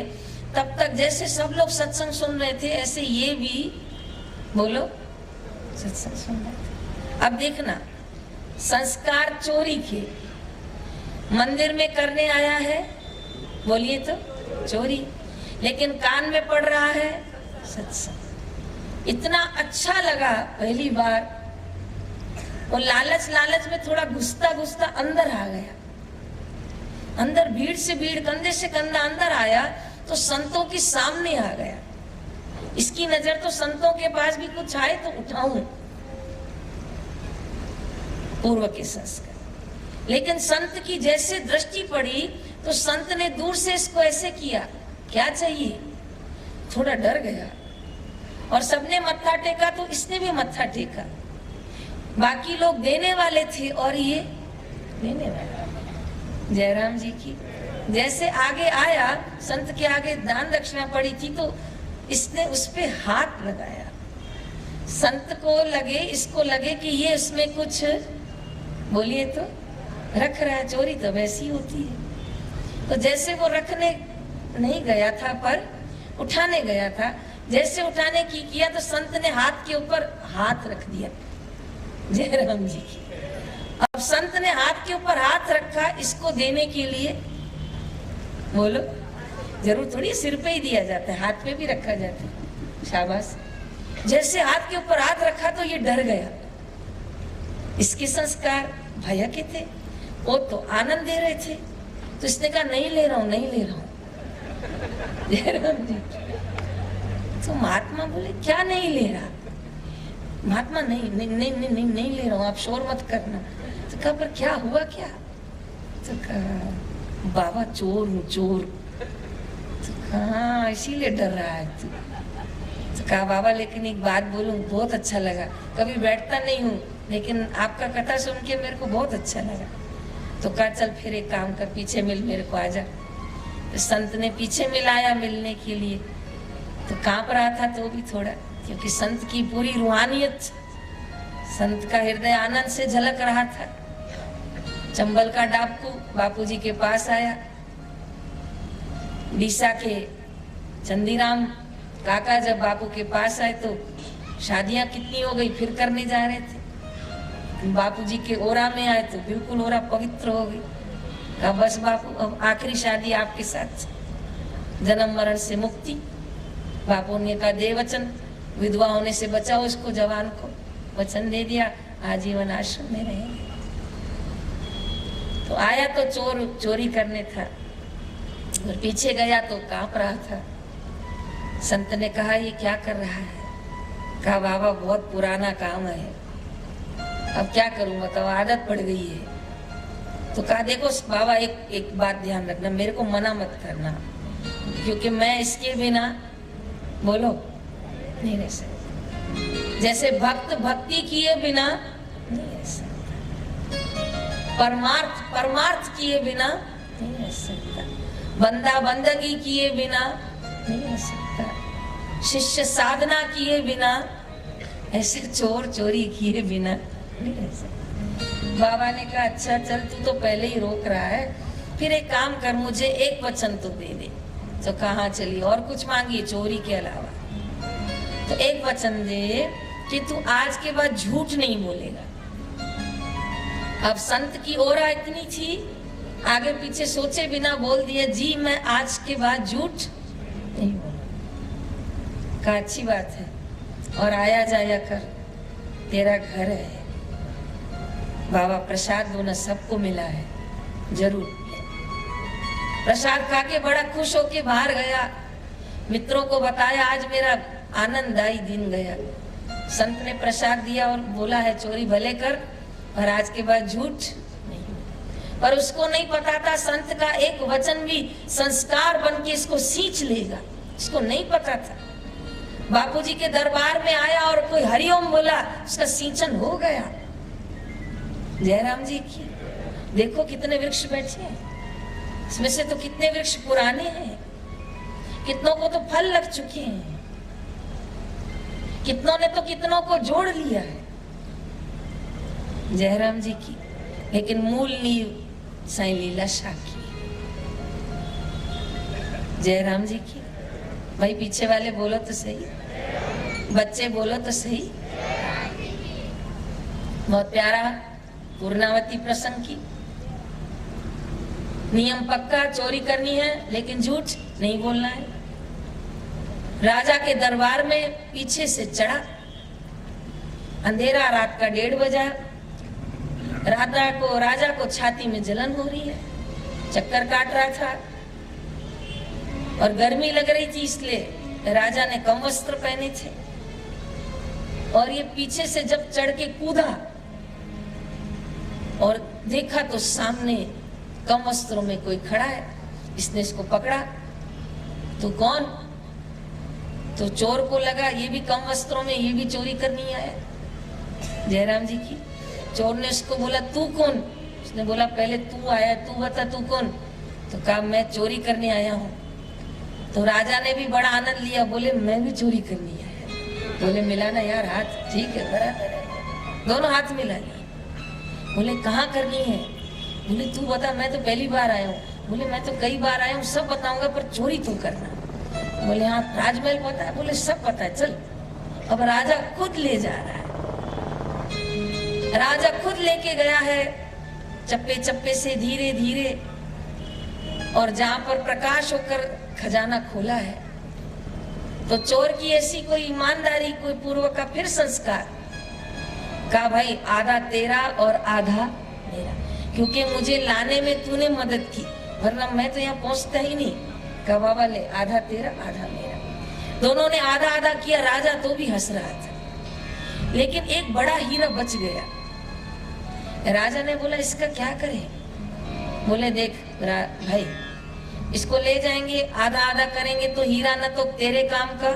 तब तक जैसे सब लोग सत्संग सुन रहे थे, ऐसे ये भी बोलो सत्संग सुन रहे थे। अब देखना, संस्कार चोरी के मंदिर में करने आया है, बोलिए तो चोरी, लेकिन कान में पड़ रहा है सत्संग। इतना अच्छा लगा पहली बार, वो लालच लालच में थोड़ा घुसता घुसता अंदर आ गया। अंदर भीड़ से भीड़, कंधे से कंधा अंदर आया तो संतों के सामने आ गया। इसकी नजर तो संतों के पास भी कुछ आए तो उठाऊं, पूर्व के संस्कार। लेकिन संत की जैसे दृष्टि पड़ी तो संत ने दूर से इसको ऐसे किया, क्या चाहिए, थोड़ा डर गया। और सबने मत्था टेका तो इसने भी मत्था टेका। बाकी लोग देने वाले थे और ये लेने वाले। जयराम जी की जैसे आगे आया, संत के आगे दान दक्षिणा पड़ी थी तो इसने उस पे हाथ लगाया। संत को लगे, इसको लगे कि ये उसमें कुछ, बोलिए तो, रख रहा है। चोरी तो वैसी होती है। तो जैसे वो रखने नहीं गया था पर उठाने गया था, जैसे उठाने की किया तो संत ने हाथ के ऊपर हाथ रख दिया। जयराम जी की। अब संत ने हाथ के ऊपर हाथ रखा इसको देने के लिए। बोलो, जरूर थोड़ी सिर पे ही दिया जाता है, हाथ पे भी रखा जाता है। शाबाश। जैसे हाथ के ऊपर हाथ रखा तो ये डर गया। इसके संस्कार भैया के थे, वो तो आनंद दे रहे थे। तो इसने कहा नहीं ले रहा हूं, नहीं ले रहा हूं। जयराम जी। तो महात्मा बोले क्या नहीं ले रहा? महात्मा नहीं नहीं नहीं नहीं नहीं, नहीं ले रहा हूं, आप शोर मत करना। तो कहा पर क्या हुआ क्या? तो कहा बाबा चोर हूं, चोर। तो कहा इसीलिए डर रहा है तू। तो कहा बाबा लेकिन एक बात बोलूं, बहुत अच्छा लगा, कभी बैठता नहीं हूँ लेकिन आपका कथा सुन के मेरे को बहुत अच्छा लगा। तो कहा चल फिर एक काम कर, पीछे मिल, मेरे को आजा। तो संत ने पीछे मिलाया मिलने के लिए। तो कांप रहा था तो भी थोड़ा, क्योंकि संत की पूरी रूहानियत, संत का हृदय आनंद से झलक रहा था। चंबल का डाकू बापूजी के पास आया। डीसा के चंदीराम काका जब बापू के पास आए तो शादियां कितनी हो गई, फिर करने जा रहे थे। बापूजी के ओरा में आए तो बिल्कुल ओरा पवित्र हो गई। कहा बस बापू अब आखिरी शादी आपके साथ, जन्म मरण से मुक्ति। बापू ने कहा दे वचन, विधवा होने से बचाओ इसको, जवान को। वचन दे दिया, आजीवन आश्रम में रहेंगे। तो आया तो चोरी करने था, और पीछे गया तो कांप रहा था। संत ने कहा ये क्या कर रहा है? कहा बाबा बहुत पुराना काम है, अब क्या करूं बताओ, आदत पड़ गई है। तो कहा देखो बाबा एक बात ध्यान रखना, मेरे को मना मत करना, क्योंकि मैं इसके बिना, बोलो, नहीं रह सकता। जैसे भक्त भक्ति किए बिना नहीं रह सकता, परमार्थ किए बिना नहीं रह सकता, बंदा बंदगी किए बिना नहीं रह सकता, शिष्य साधना किए बिना, ऐसे चोर चोरी किए बिना नहीं रह सकता। बाबा ने कहा अच्छा चल, तू तो पहले ही रोक रहा है, फिर एक काम कर, मुझे एक वचन तो दे दे। तो कहाँ चली, और कुछ मांगी चोरी के अलावा? तो एक वचन दे कि तू आज के बाद झूठ नहीं बोलेगा। अब संत की ओरा इतनी थी, आगे पीछे सोचे बिना बोल दिया जी मैं आज के बाद झूठ नहीं बोलूंगा। कहा अच्छी बात है, और आया जाया कर, तेरा घर है। बाबा प्रसाद दोनों सबको मिला है, जरूर। प्रसाद खा के बड़ा खुश होके बाहर गया, मित्रों को बताया आज मेरा आनंददायी दिन गया। संत ने प्रसाद दिया और बोला है चोरी भले कर, पर आज के बाद झूठ नहीं। पर उसको नहीं पता था संत का एक वचन भी संस्कार बन के इसको सींच लेगा, इसको नहीं पता था। बापूजी के दरबार में आया और कोई हरिओम बोला, उसका सिंचन हो गया। जयराम जी की देखो कितने वृक्ष बैठे हैं, इसमें से तो कितने वृक्ष पुराने हैं, कितनों को तो फल लग चुके हैं, कितनों ने तो कितनों को जोड़ लिया है। जयराम जी की, लेकिन मूल नींव साईं लीला शाह की। जयराम जी की। भाई पीछे वाले बोलो तो सही, बच्चे बोलो तो सही। बहुत प्यारा पूर्णावती प्रसंग की। नियम पक्का, चोरी करनी है लेकिन झूठ नहीं बोलना है। राजा के दरबार में पीछे से चढ़ा, अंधेरा, रात का 1:30 बजा। राजा को छाती में जलन हो रही है, चक्कर काट रहा था। और गर्मी लग रही थी इसलिए राजा ने कम वस्त्र पहने थे। और ये पीछे से जब चढ़ के कूदा और देखा तो सामने कम वस्त्रों में कोई खड़ा है। इसने इसको पकड़ा, तो कौन? तो चोर को लगा ये भी कम वस्त्रों में, ये भी चोरी करनी आया जयराम जी की। चोर ने उसको बोला तू कौन? उसने बोला पहले तू आया, तू बता तू कौन? तो कहा मैं चोरी करने आया हूँ। तो राजा ने भी बड़ा आनंद लिया, बोले मैं भी चोरी करनी आया। बोले मिलाना यार हाथ, ठीक है बराबर है। दोनों हाथ मिला लिए। बोले कहाँ करनी है? बोले तू बता, मैं तो पहली बार आया हूँ। बोले मैं तो कई बार आया हूँ, सब बताऊंगा पर चोरी तू करना। बोले हाँ राजमहल पता है? बोले सब पता है, चल। अब राजा खुद ले जा रहा है। राजा खुद लेके गया है चप्पे चप्पे से धीरे धीरे, और जहां पर प्रकाश होकर खजाना खोला है तो चोर की ऐसी कोई ईमानदारी, कोई पूर्व का फिर संस्कार, कहा भाई आधा तेरा और आधा मेरा, क्योंकि मुझे लाने में तूने मदद की, वरना मैं तो यहाँ पहुंचता ही नहीं। कहा बाबा ले, आधा तेरा आधा मेरा। दोनों ने आधा आधा किया। राजा तो भी हंस रहा था, लेकिन एक बड़ा हीरा बच गया। राजा ने बोला इसका क्या करें? बोले देख भाई, इसको ले जाएंगे, आधा आधा करेंगे तो हीरा न तो तेरे काम का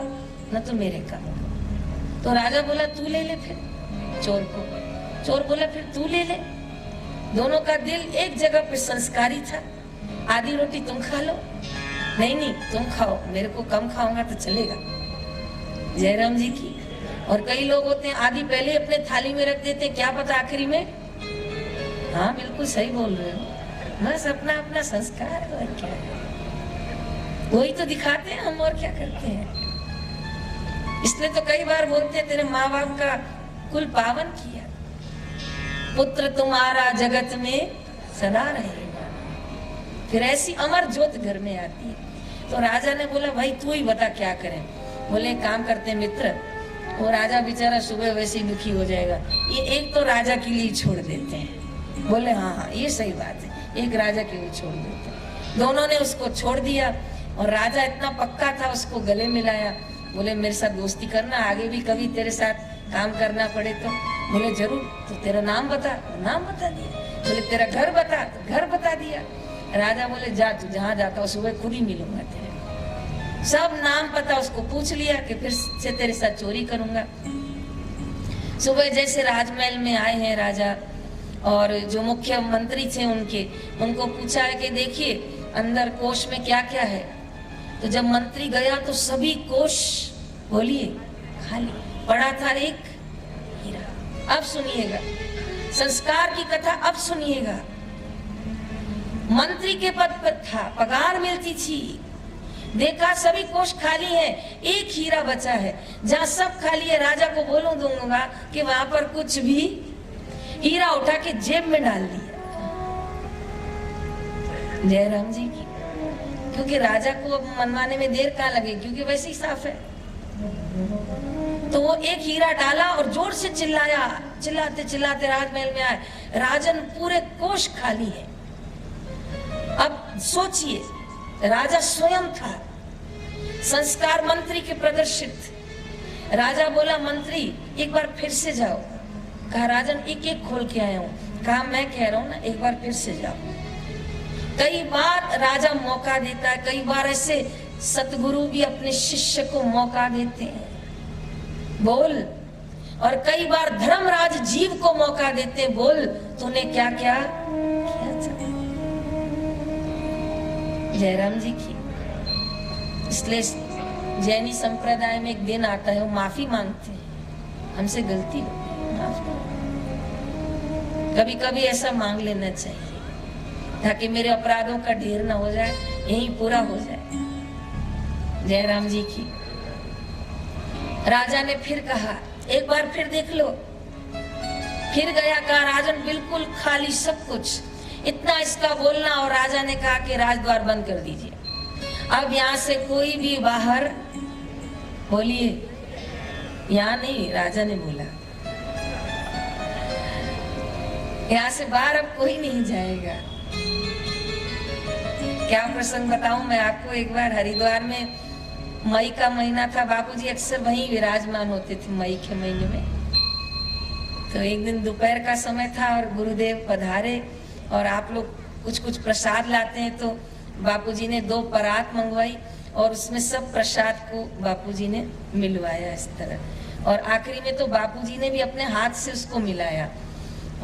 न तो मेरे काम का। तो राजा बोला तू ले ले फिर चोर को। चोर बोला फिर तू ले ले। दोनों का दिल एक जगह पे संस्कारी था। आधी रोटी तुम खा लो, नहीं नहीं तुम खाओ, मेरे को कम खाऊंगा तो चलेगा। जयराम जी की। और कई लोग होते हैं आधी पहले अपने थाली में रख देते, क्या पता आखिरी में। हाँ बिल्कुल सही बोल रहे हो, बस अपना अपना संस्कार और क्या है, वही तो दिखाते हैं हम, और क्या करते हैं। इसलिए तो कई बार बोलते हैं तेरे माँ बाप का कुल पावन किया, पुत्र तुम्हारा जगत में सदा रहेगा। फिर ऐसी अमर ज्योत घर में आती है। तो राजा ने बोला भाई तू ही बता क्या करें। बोले काम करते मित्र, वो राजा बेचारा सुबह वैसे ही दुखी हो जाएगा, ये एक तो राजा के लिए छोड़ देते हैं। बोले हाँ हाँ ये सही बात है, एक राजा के लिए छोड़ देते हैं। दोनों ने उसको छोड़ दिया, और राजा इतना पक्का था उसको गले मिलाया। बोले मेरे साथ दोस्ती करना, आगे भी कभी तेरे साथ काम करना पड़े तो। बोले जरूर। तो तेरा नाम बता, नाम बता दिया। बोले तेरा घर बता, तो घर बता दिया। राजा बोले जा तू जहाँ जाता हो, सुबह खुद ही मिलूंगा तेरे। सब नाम पता उसको पूछ लिया कि फिर से तेरे साथ चोरी करूंगा। सुबह जैसे राजमहल में आए हैं राजा, और जो मुख्य मंत्री थे उनको पूछा है कि देखिए अंदर कोष में क्या क्या है। तो जब मंत्री गया तो सभी कोष बोलिए खाली पड़ा था, एक हीरा। अब सुनिएगा संस्कार की कथा, अब सुनिएगा। मंत्री के पद पर था, पगार मिलती थी, देखा सभी कोष खाली है, एक हीरा बचा है। जहाँ सब खाली है राजा को बोलूं दूंगा कि वहां पर कुछ भी, हीरा उठा के जेब में डाल दिया। जयराम जी की। क्योंकि राजा को अब मनवाने में देर कहाँ लगे, क्योंकि वैसे ही साफ है। तो वो एक हीरा डाला और जोर से चिल्लाया, चिल्लाते चिल्लाते राजमहल में आए, राजन पूरे कोष खाली है। अब सोचिए राजा स्वयं था, संस्कार मंत्री के प्रदर्शित। राजा बोला मंत्री एक बार फिर से जाओ। कहा राजन एक एक खोल के आया हूँ। कहा मैं कह रहा हूँ ना एक बार फिर से जाओ। कई बार राजा मौका देता है, कई बार ऐसे सतगुरु भी अपने शिष्य को मौका देते हैं, बोल। और कई बार धर्मराज जीव को मौका देते हैं, बोल तूने क्या क्या किया था। जयराम जी की। इसलिए जैनी संप्रदाय में एक दिन आता है, वो माफी मांगते हैं, हमसे गलती हो गई, कभी कभी ऐसा मांग लेना चाहिए ताकि मेरे अपराधों का ढेर ना हो जाए, यही पूरा हो जाए। जयराम जी की। राजा ने फिर कहा एक बार फिर देख लो। फिर गया, कहा राजन बिल्कुल खाली सब कुछ, इतना इसका बोलना। और राजा ने कहा कि राजद्वार बंद कर दीजिए, अब यहाँ से कोई भी बाहर, बोलिए यहाँ नहीं, राजा ने बोला यहाँ से बाहर अब कोई नहीं जाएगा। क्या प्रसंग बताऊं मैं आपको। एक बार हरिद्वार में मई का महीना था, बापूजी अक्सर वहीं विराजमान होते थे मई के महीने में। तो एक दिन दोपहर का समय था और गुरुदेव पधारे और आप लोग कुछ कुछ प्रसाद लाते हैं, तो बापूजी ने 2 परात मंगवाई और उसमें सब प्रसाद को बापूजी ने मिलवाया इस तरह। और आखिरी में तो बापूजी ने भी अपने हाथ से उसको मिलाया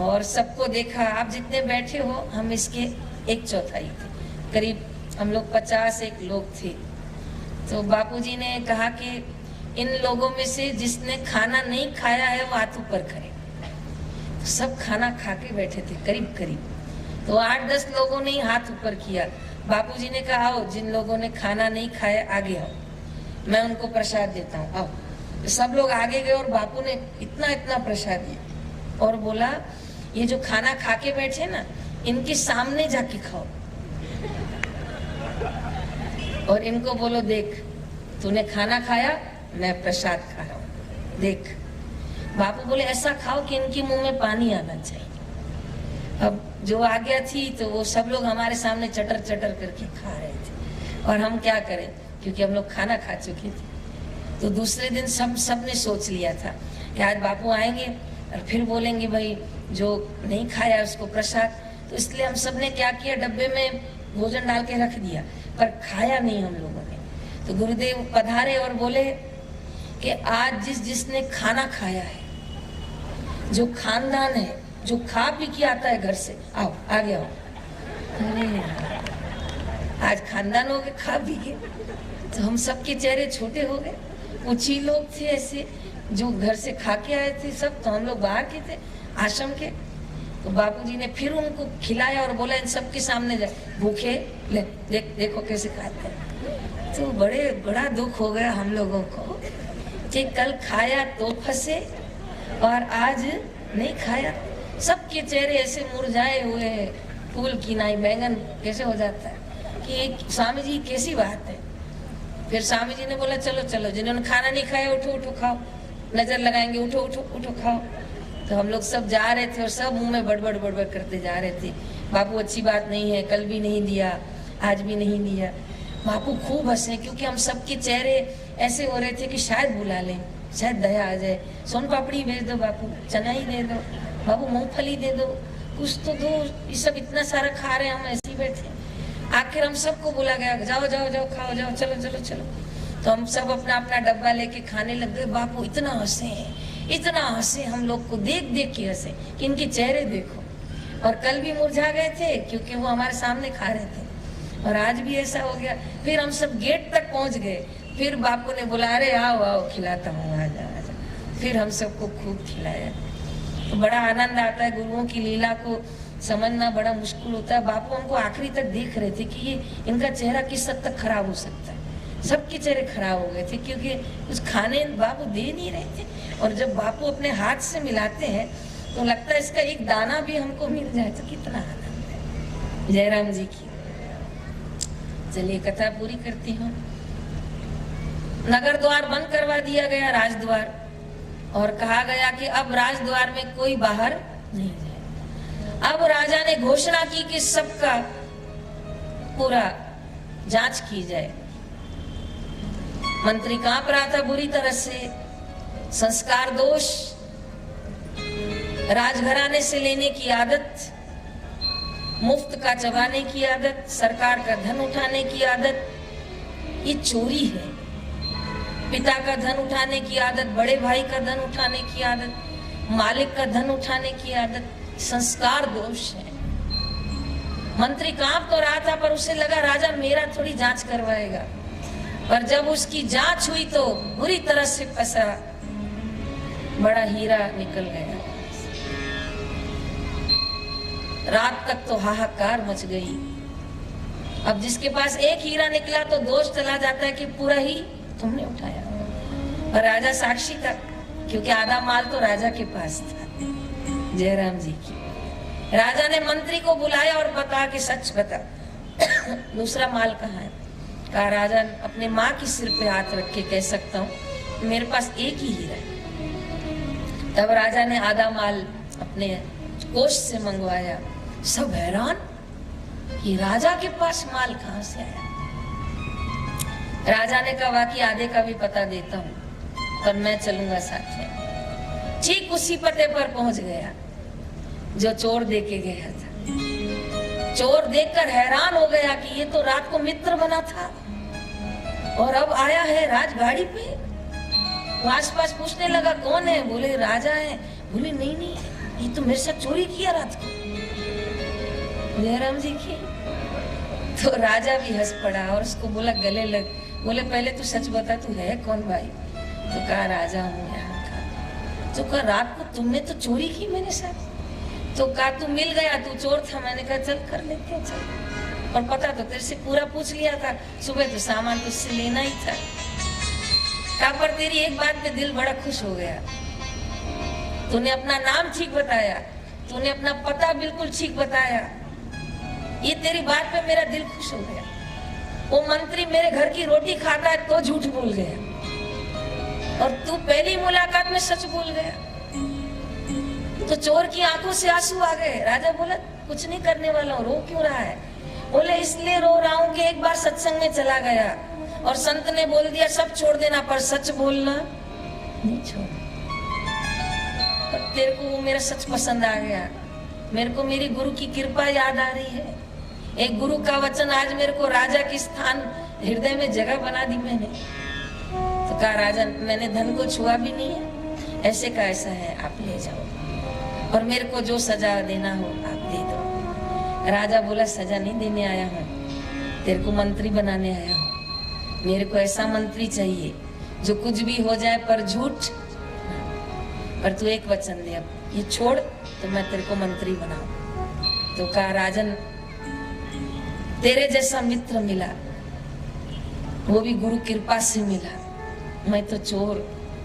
और सबको देखा। आप जितने बैठे हो हम इसके 1/4 थे, करीब हम लोग 50 लोग थे। तो बापूजी ने कहा कि इन लोगों में से जिसने खाना नहीं खाया है वो हाथ ऊपर करे। तो सब खाना खा के बैठे थे करीब करीब, तो 8-10 लोगों ने ही हाथ ऊपर किया। बापूजी ने कहा आओ, जिन लोगों ने खाना नहीं खाया आगे आओ, मैं उनको प्रसाद देता हूँ, आओ। तो सब लोग आगे गए और बापू ने इतना इतना प्रसाद दिया और बोला ये जो खाना खा के बैठे ना, इनके सामने जाके खाओ और इनको बोलो देख तूने खाना खाया, मैं प्रसाद खा रहा हूँ, देख। बापू बोले ऐसा खाओ कि इनके मुंह में पानी आना चाहिए। अब जो आ गया थी तो वो सब लोग हमारे सामने चटर चटर करके खा रहे थे और हम क्या करें क्योंकि हम लोग खाना खा चुके थे। तो दूसरे दिन सब ने सोच लिया था कि आज बापू आएंगे और फिर बोलेंगे भाई जो नहीं खाया उसको प्रसाद। तो इसलिए हम सब ने क्या किया, डब्बे में भोजन डाल के रख दिया, पर खाया नहीं हम लोगों ने। तो गुरुदेव पधारे और बोले कि आज जिसने खाना खाया है, जो खानदान है, जो खा पी के आता है घर से, आओ आगे आओ। अरे आज खानदान हो गए खा पी के, तो हम सबके चेहरे छोटे हो गए। कुछ ही लोग थे ऐसे जो घर से खा के आए थे, सब तो हम लोग बाहर के थे आश्रम के। तो बापूजी ने फिर उनको खिलाया और बोला इन सबके सामने जाए, भूखे ले देखो कैसे खाते हैं। तो बड़ा दुख हो गया हम लोगों को कि कल खाया तो फंसे और आज नहीं खाया। सबके चेहरे ऐसे मुरझाए हुए हैं, फूल की नाई बैंगन कैसे हो जाता है कि स्वामी जी कैसी बात है। फिर स्वामी जी ने बोला चलो चलो, जिन्होंने खाना नहीं खाया उठो उठो खाओ, नजर लगाएंगे, उठो उठो उठो खाओ। तो हम लोग सब जा रहे थे और सब मुंह में बड़बड़ बड़बड़ करते जा रहे थे, बापू अच्छी बात नहीं है, कल भी नहीं दिया, आज भी नहीं दिया। बापू खूब हंसे क्योंकि हम सबके चेहरे ऐसे हो रहे थे कि शायद बुला लें, शायद दया आ जाए, सोन पापड़ी भेज दो बापू, चना ही दे दो बाबू, मूंगफली दे दो, कुछ तो दो, ये सब इतना सारा खा रहे हैं, हम ऐसे ही बैठे। आखिर हम सबको बुला गया, जाओ जाओ जाओ खाओ जाओ, चलो चलो चलो। तो हम सब अपना अपना डब्बा लेके खाने लग गए। बापू इतना हंसे हैं, इतना हंसे, हम लोग को देख देख के हंसे कि इनके चेहरे देखो। और कल भी मुरझा गए थे क्योंकि वो हमारे सामने खा रहे थे और आज भी ऐसा हो गया। फिर हम सब गेट तक पहुंच गए, फिर बापू ने बुला रहे आओ आओ खिलाता हूँ, आजा आजा। फिर हम सबको खूब खिलाया। तो बड़ा आनंद आता है, गुरुओं की लीला को समझना बड़ा मुश्किल होता है। बापू हमको आखिरी तक देख रहे थे कि ये इनका चेहरा किस हद तक खराब हो सकता है। सबके चेहरे खराब हो गए थे क्योंकि कुछ खाने बापू दे नहीं रहे थे। और जब बापू अपने हाथ से मिलाते हैं तो लगता है इसका एक दाना भी हमको मिल जाए तो कितना आनंद है। जयराम जी की। चलिए कथा पूरी करती हूँ। नगर द्वार बंद करवा दिया गया, राजद्वार, और कहा गया कि अब राजद्वार में कोई बाहर नहीं जाए। अब राजा ने घोषणा की कि सबका पूरा जांच की जाए। मंत्री कांप रहा था बुरी तरह से। संस्कार दोष, राजघराने से लेने की आदत, मुफ्त का चबाने की आदत, सरकार का धन उठाने की आदत, ये चोरी है। पिता का धन उठाने की आदत, बड़े भाई का धन उठाने की आदत, मालिक का धन उठाने की आदत, संस्कार दोष है। मंत्री कांप तो रहा था पर उसे लगा राजा मेरा थोड़ी जांच करवाएगा। पर जब उसकी जांच हुई तो बुरी तरह से फंसा, बड़ा हीरा निकल गया। रात तक तो हाहाकार मच गई। अब जिसके पास एक हीरा निकला तो दोष चला जाता है कि पूरा ही तुमने उठाया। और राजा साक्षी था क्योंकि आधा माल तो राजा के पास था। जयराम जी की। राजा ने मंत्री को बुलाया और बता कि सच बता दूसरा माल कहाँ है। कहा राजा अपने माँ की सिर पे हाथ रख के कह सकता हूँ मेरे पास एक ही हीरा है। तब राजा ने आधा माल अपने कोष से मंगवाया। सब हैरान, कि राजा के पास माल कहां से आया। राजा ने कहा बाकी आधे का भी पता देता हूं, पर मैं चलूंगा साथ में। ठीक उसी पते पर पहुंच गया जो चोर देके गया था। चोर देखकर हैरान हो गया कि ये तो रात को मित्र बना था और अब आया है राजगाड़ी पे। वो आसपास पूछने लगा कौन है, बोले राजा है। बोले नहीं नहीं, ये तो मेरे साथ चोरी किया रात को। जयराम जी की तो राजा भी हंस पड़ा और उसको बोला गले लग। बोले पहले तू सच बता, तू है कौन भाई। तो कहा राजा हूँ यहाँ का। तो कहा रात को तुमने तो चोरी की मेरे साथ। तो कहा तू मिल गया, तू चोर था। मैंने कहा चल कर लेते हैं, चल। और पता तो तेरे से पूरा पूछ लिया था, सुबह तो सामान तुझसे लेना ही था। कहा पर तेरी एक बात पे दिल बड़ा खुश हो गया, तूने अपना नाम ठीक बताया, तूने अपना पता बिल्कुल ठीक बताया। ये तेरी बात पे मेरा दिल खुश हो गया। वो मंत्री मेरे घर की रोटी खाता है तो झूठ बोल गया, और तू पहली मुलाकात में सच बोल गया। तो चोर की आंखों से आंसू आ गए। राजा बोला कुछ नहीं करने वाला हूँ, रो क्यों रहा है। बोले इसलिए रो रहा हूँ कि एक बार सत्संग में चला गया और संत ने बोल दिया सब छोड़ देना, पर सच बोलना नहीं छोड़। तेरे को वो मेरा सच पसंद आ गया, मेरे को मेरी गुरु की कृपा याद आ रही है। एक गुरु का वचन आज मेरे को राजा की स्थान हृदय में जगह बना दी मैंने। तो कहा राजा मैंने धन को छुआ भी नहीं है, ऐसे का ऐसा है, आप ले जाओ और मेरे को जो सजा देना हो आप दे दो। राजा बोला सजा नहीं देने आया हूँ, तेरे को मंत्री बनाने आया हूँ। मेरे को ऐसा मंत्री चाहिए जो कुछ भी हो जाए पर झूठ, पर तू एक वचन दे, अब ये छोड़ तो मैं तेरे को मंत्री बनाऊं। तो कहा राजन तेरे जैसा मित्र मिला, वो भी गुरु कृपा से मिला। मैं तो चोर,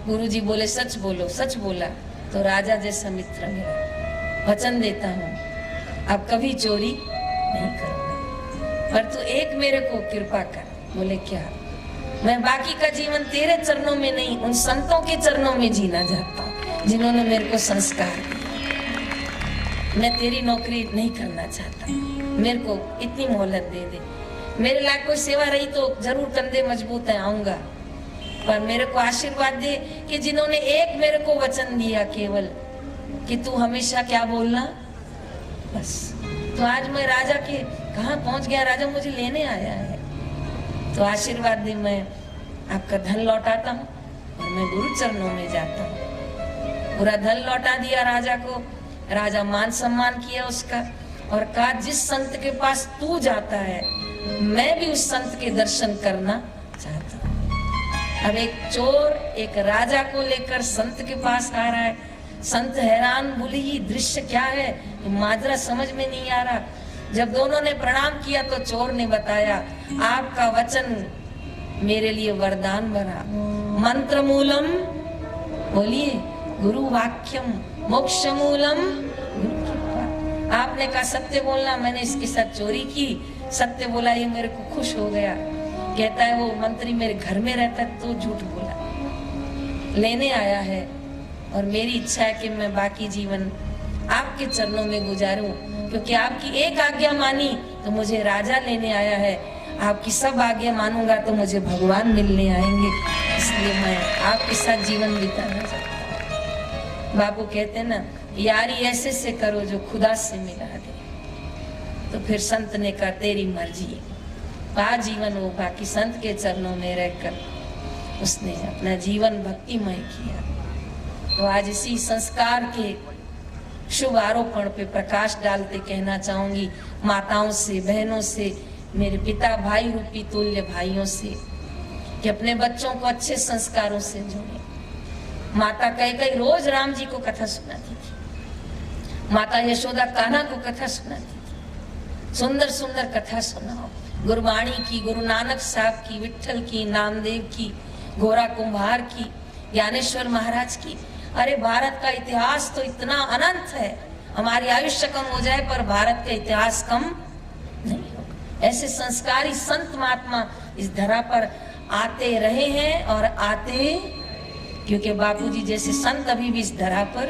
गुरुजी बोले सच बोलो, सच बोला तो राजा जैसा मित्र मिला। वचन देता हूँ अब कभी चोरी नहीं करूंगा, पर तू एक मेरे को कृपा कर। बोले क्या। मैं बाकी का जीवन तेरे चरणों में नहीं, उन संतों के चरणों में जीना चाहता हूँ जिन्होंने मेरे को संस्कार दिया। मैं तेरी नौकरी नहीं करना चाहता, मेरे को इतनी मोहलत दे दे। मेरे लायक कोई सेवा रही तो जरूर कंधे मजबूत है, आऊंगा, पर मेरे को आशीर्वाद दे कि जिन्होंने एक मेरे को वचन दिया केवल कि तू हमेशा क्या बोलना, बस। तो आज मैं राजा के कहाँ पहुंच गया, राजा मुझे लेने आया है, तो आशीर्वाद दे। मैं आपका धन लौटाता हूँ और मैं गुरु चरणों में जाता हूँ। पूरा धन लौटा दिया राजा को। राजा मान सम्मान किया उसका और कहा जिस संत के पास तू जाता है मैं भी उस संत के दर्शन करना चाहता हूँ। अब एक चोर एक राजा को लेकर संत के पास आ रहा है। संत हैरान, बोले ये दृश्य क्या है, माजरा समझ में नहीं आ रहा। जब दोनों ने प्रणाम किया तो चोर ने बताया आपका वचन मेरे लिए वरदान बना। मंत्र मूलम, बोलिए, गुरु वाक्यम मोक्ष मूलम। आपने कहा सत्य बोलना, मैंने इसके साथ चोरी की, सत्य बोला, ये मेरे को खुश हो गया। कहता है वो मंत्री मेरे घर में रहता है तो झूठ बोला। लेने आया है और मेरी इच्छा है कि मैं बाकी जीवन आपके चरणों में गुजारूं, क्योंकि आपकी एक आज्ञा मानी तो मुझे राजा लेने आया है, आपकी सब आज्ञा मानूंगा तो मुझे भगवान मिलने आएंगे, इसलिए मैं आपके साथ जीवन बिताना चाहता हूँ। बापू कहते ना यारी ऐसे से करो जो खुदा से मिला दे। तो फिर संत ने कहा तेरी मर्जी, जीवन वो बाकी संत के चरणों में रहकर उसने अपना जीवन भक्तिमय किया। तो आज इसी संस्कार के शुभ आरोपण पे प्रकाश डालते कहना चाहूंगी माताओं से, बहनों से, मेरे पिता भाई रूपी तुल्य भाइयों से कि अपने बच्चों को अच्छे संस्कारों से जोड़ें। माता कैकेयी रोज राम जी को कथा सुनाती थी, माता यशोदा कान्हा को कथा सुनाती थी। सुंदर सुंदर कथा सुनाओ, गुरबाणी की, गुरु नानक साहब की, विठल की, नामदेव की, गोरा कुंभार की, ज्ञानेश्वर महाराज की। अरे भारत का इतिहास तो इतना अनंत है, हमारी आयुष्य कम हो जाए पर भारत का इतिहास कम नहीं होगा। ऐसे संस्कारी संत महात्मा इस धरा पर आते रहे हैं और आते, क्योंकि बापूजी जैसे संत अभी भी इस धरा पर,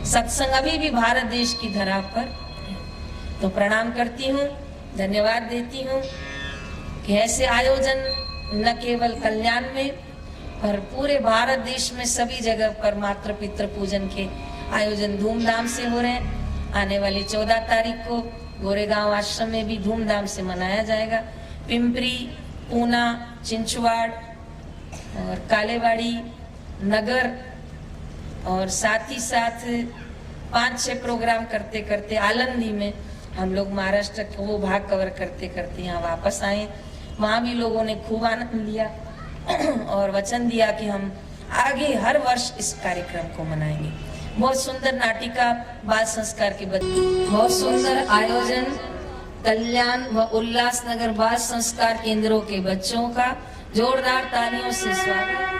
सत्संग अभी भी भारत देश की धरा पर। तो प्रणाम करती हूँ, धन्यवाद देती हूँ कि ऐसे आयोजन न केवल कल्याण में पर पूरे भारत देश में सभी जगह पर मातृ पितृ पूजन के आयोजन धूमधाम से हो रहे हैं। आने वाली 14 तारीख को गोरेगांव आश्रम में भी धूमधाम से मनाया जाएगा। पिंपरी, पूना, चिंचवाड़ और कालेवाड़ी नगर और साथ ही साथ 5-6 प्रोग्राम करते करते आलंदी में हम लोग महाराष्ट्र को वो भाग कवर करते करते यहाँ वापस आए। वहाँ भी लोगों ने खूब आनंद लिया और वचन दिया कि हम आगे हर वर्ष इस कार्यक्रम को मनाएंगे। बहुत सुंदर नाटिका बाल संस्कार के बच्चे, बहुत सुंदर आयोजन कल्याण व उल्लासनगर बाल संस्कार केंद्रों के बच्चों का जोरदार तालियों से स्वागत।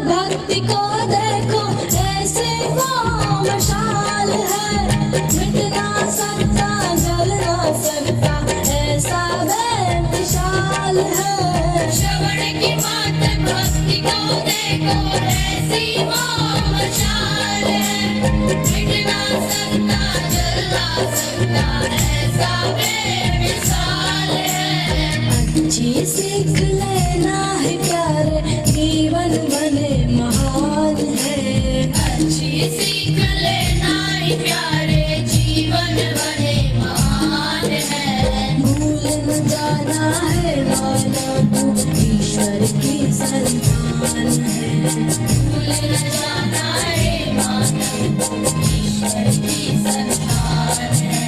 भक्ति को देखो ऐसे वो मशाल है, मिट ना सकता जल ना सकता ऐसा बेमिसाल है। श्रवण की मात्र भक्ति को देखो ऐसी वो मशाल है, मिट ना सकता जल ना सकता ऐसा बेमिसाल है। अच्छी सीख लेना है प्यारे जीवन बने महान है, अच्छी सीख लेना है प्यारे जीवन बने महान है। भूल न जाना है माना तू ईश्वर की संतान है, भूल न जाना है माना तू ईश्वर की संतान है।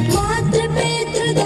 मातृ पितृ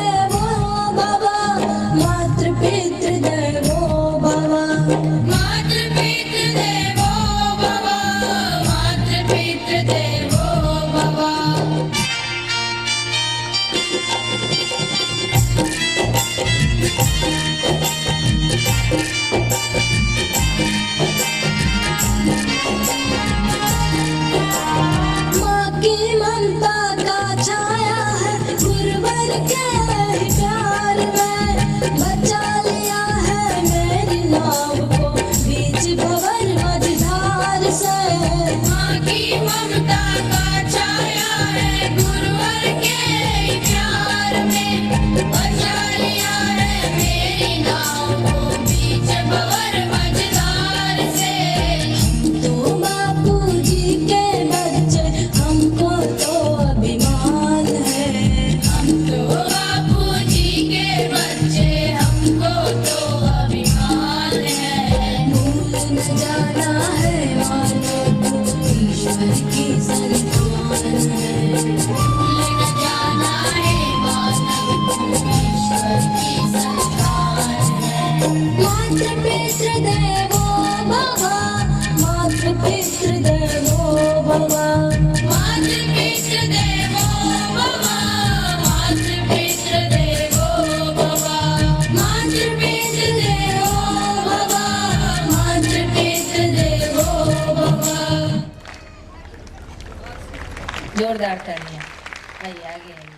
भव मातृ पितृ देवो भव मातृ पितृ देवो भव मातृ पितृ देवो भव मातृ पितृ देवो भव मातृ पितृ देवो भव।
जोरदार तालियां। आइए आगे आइए।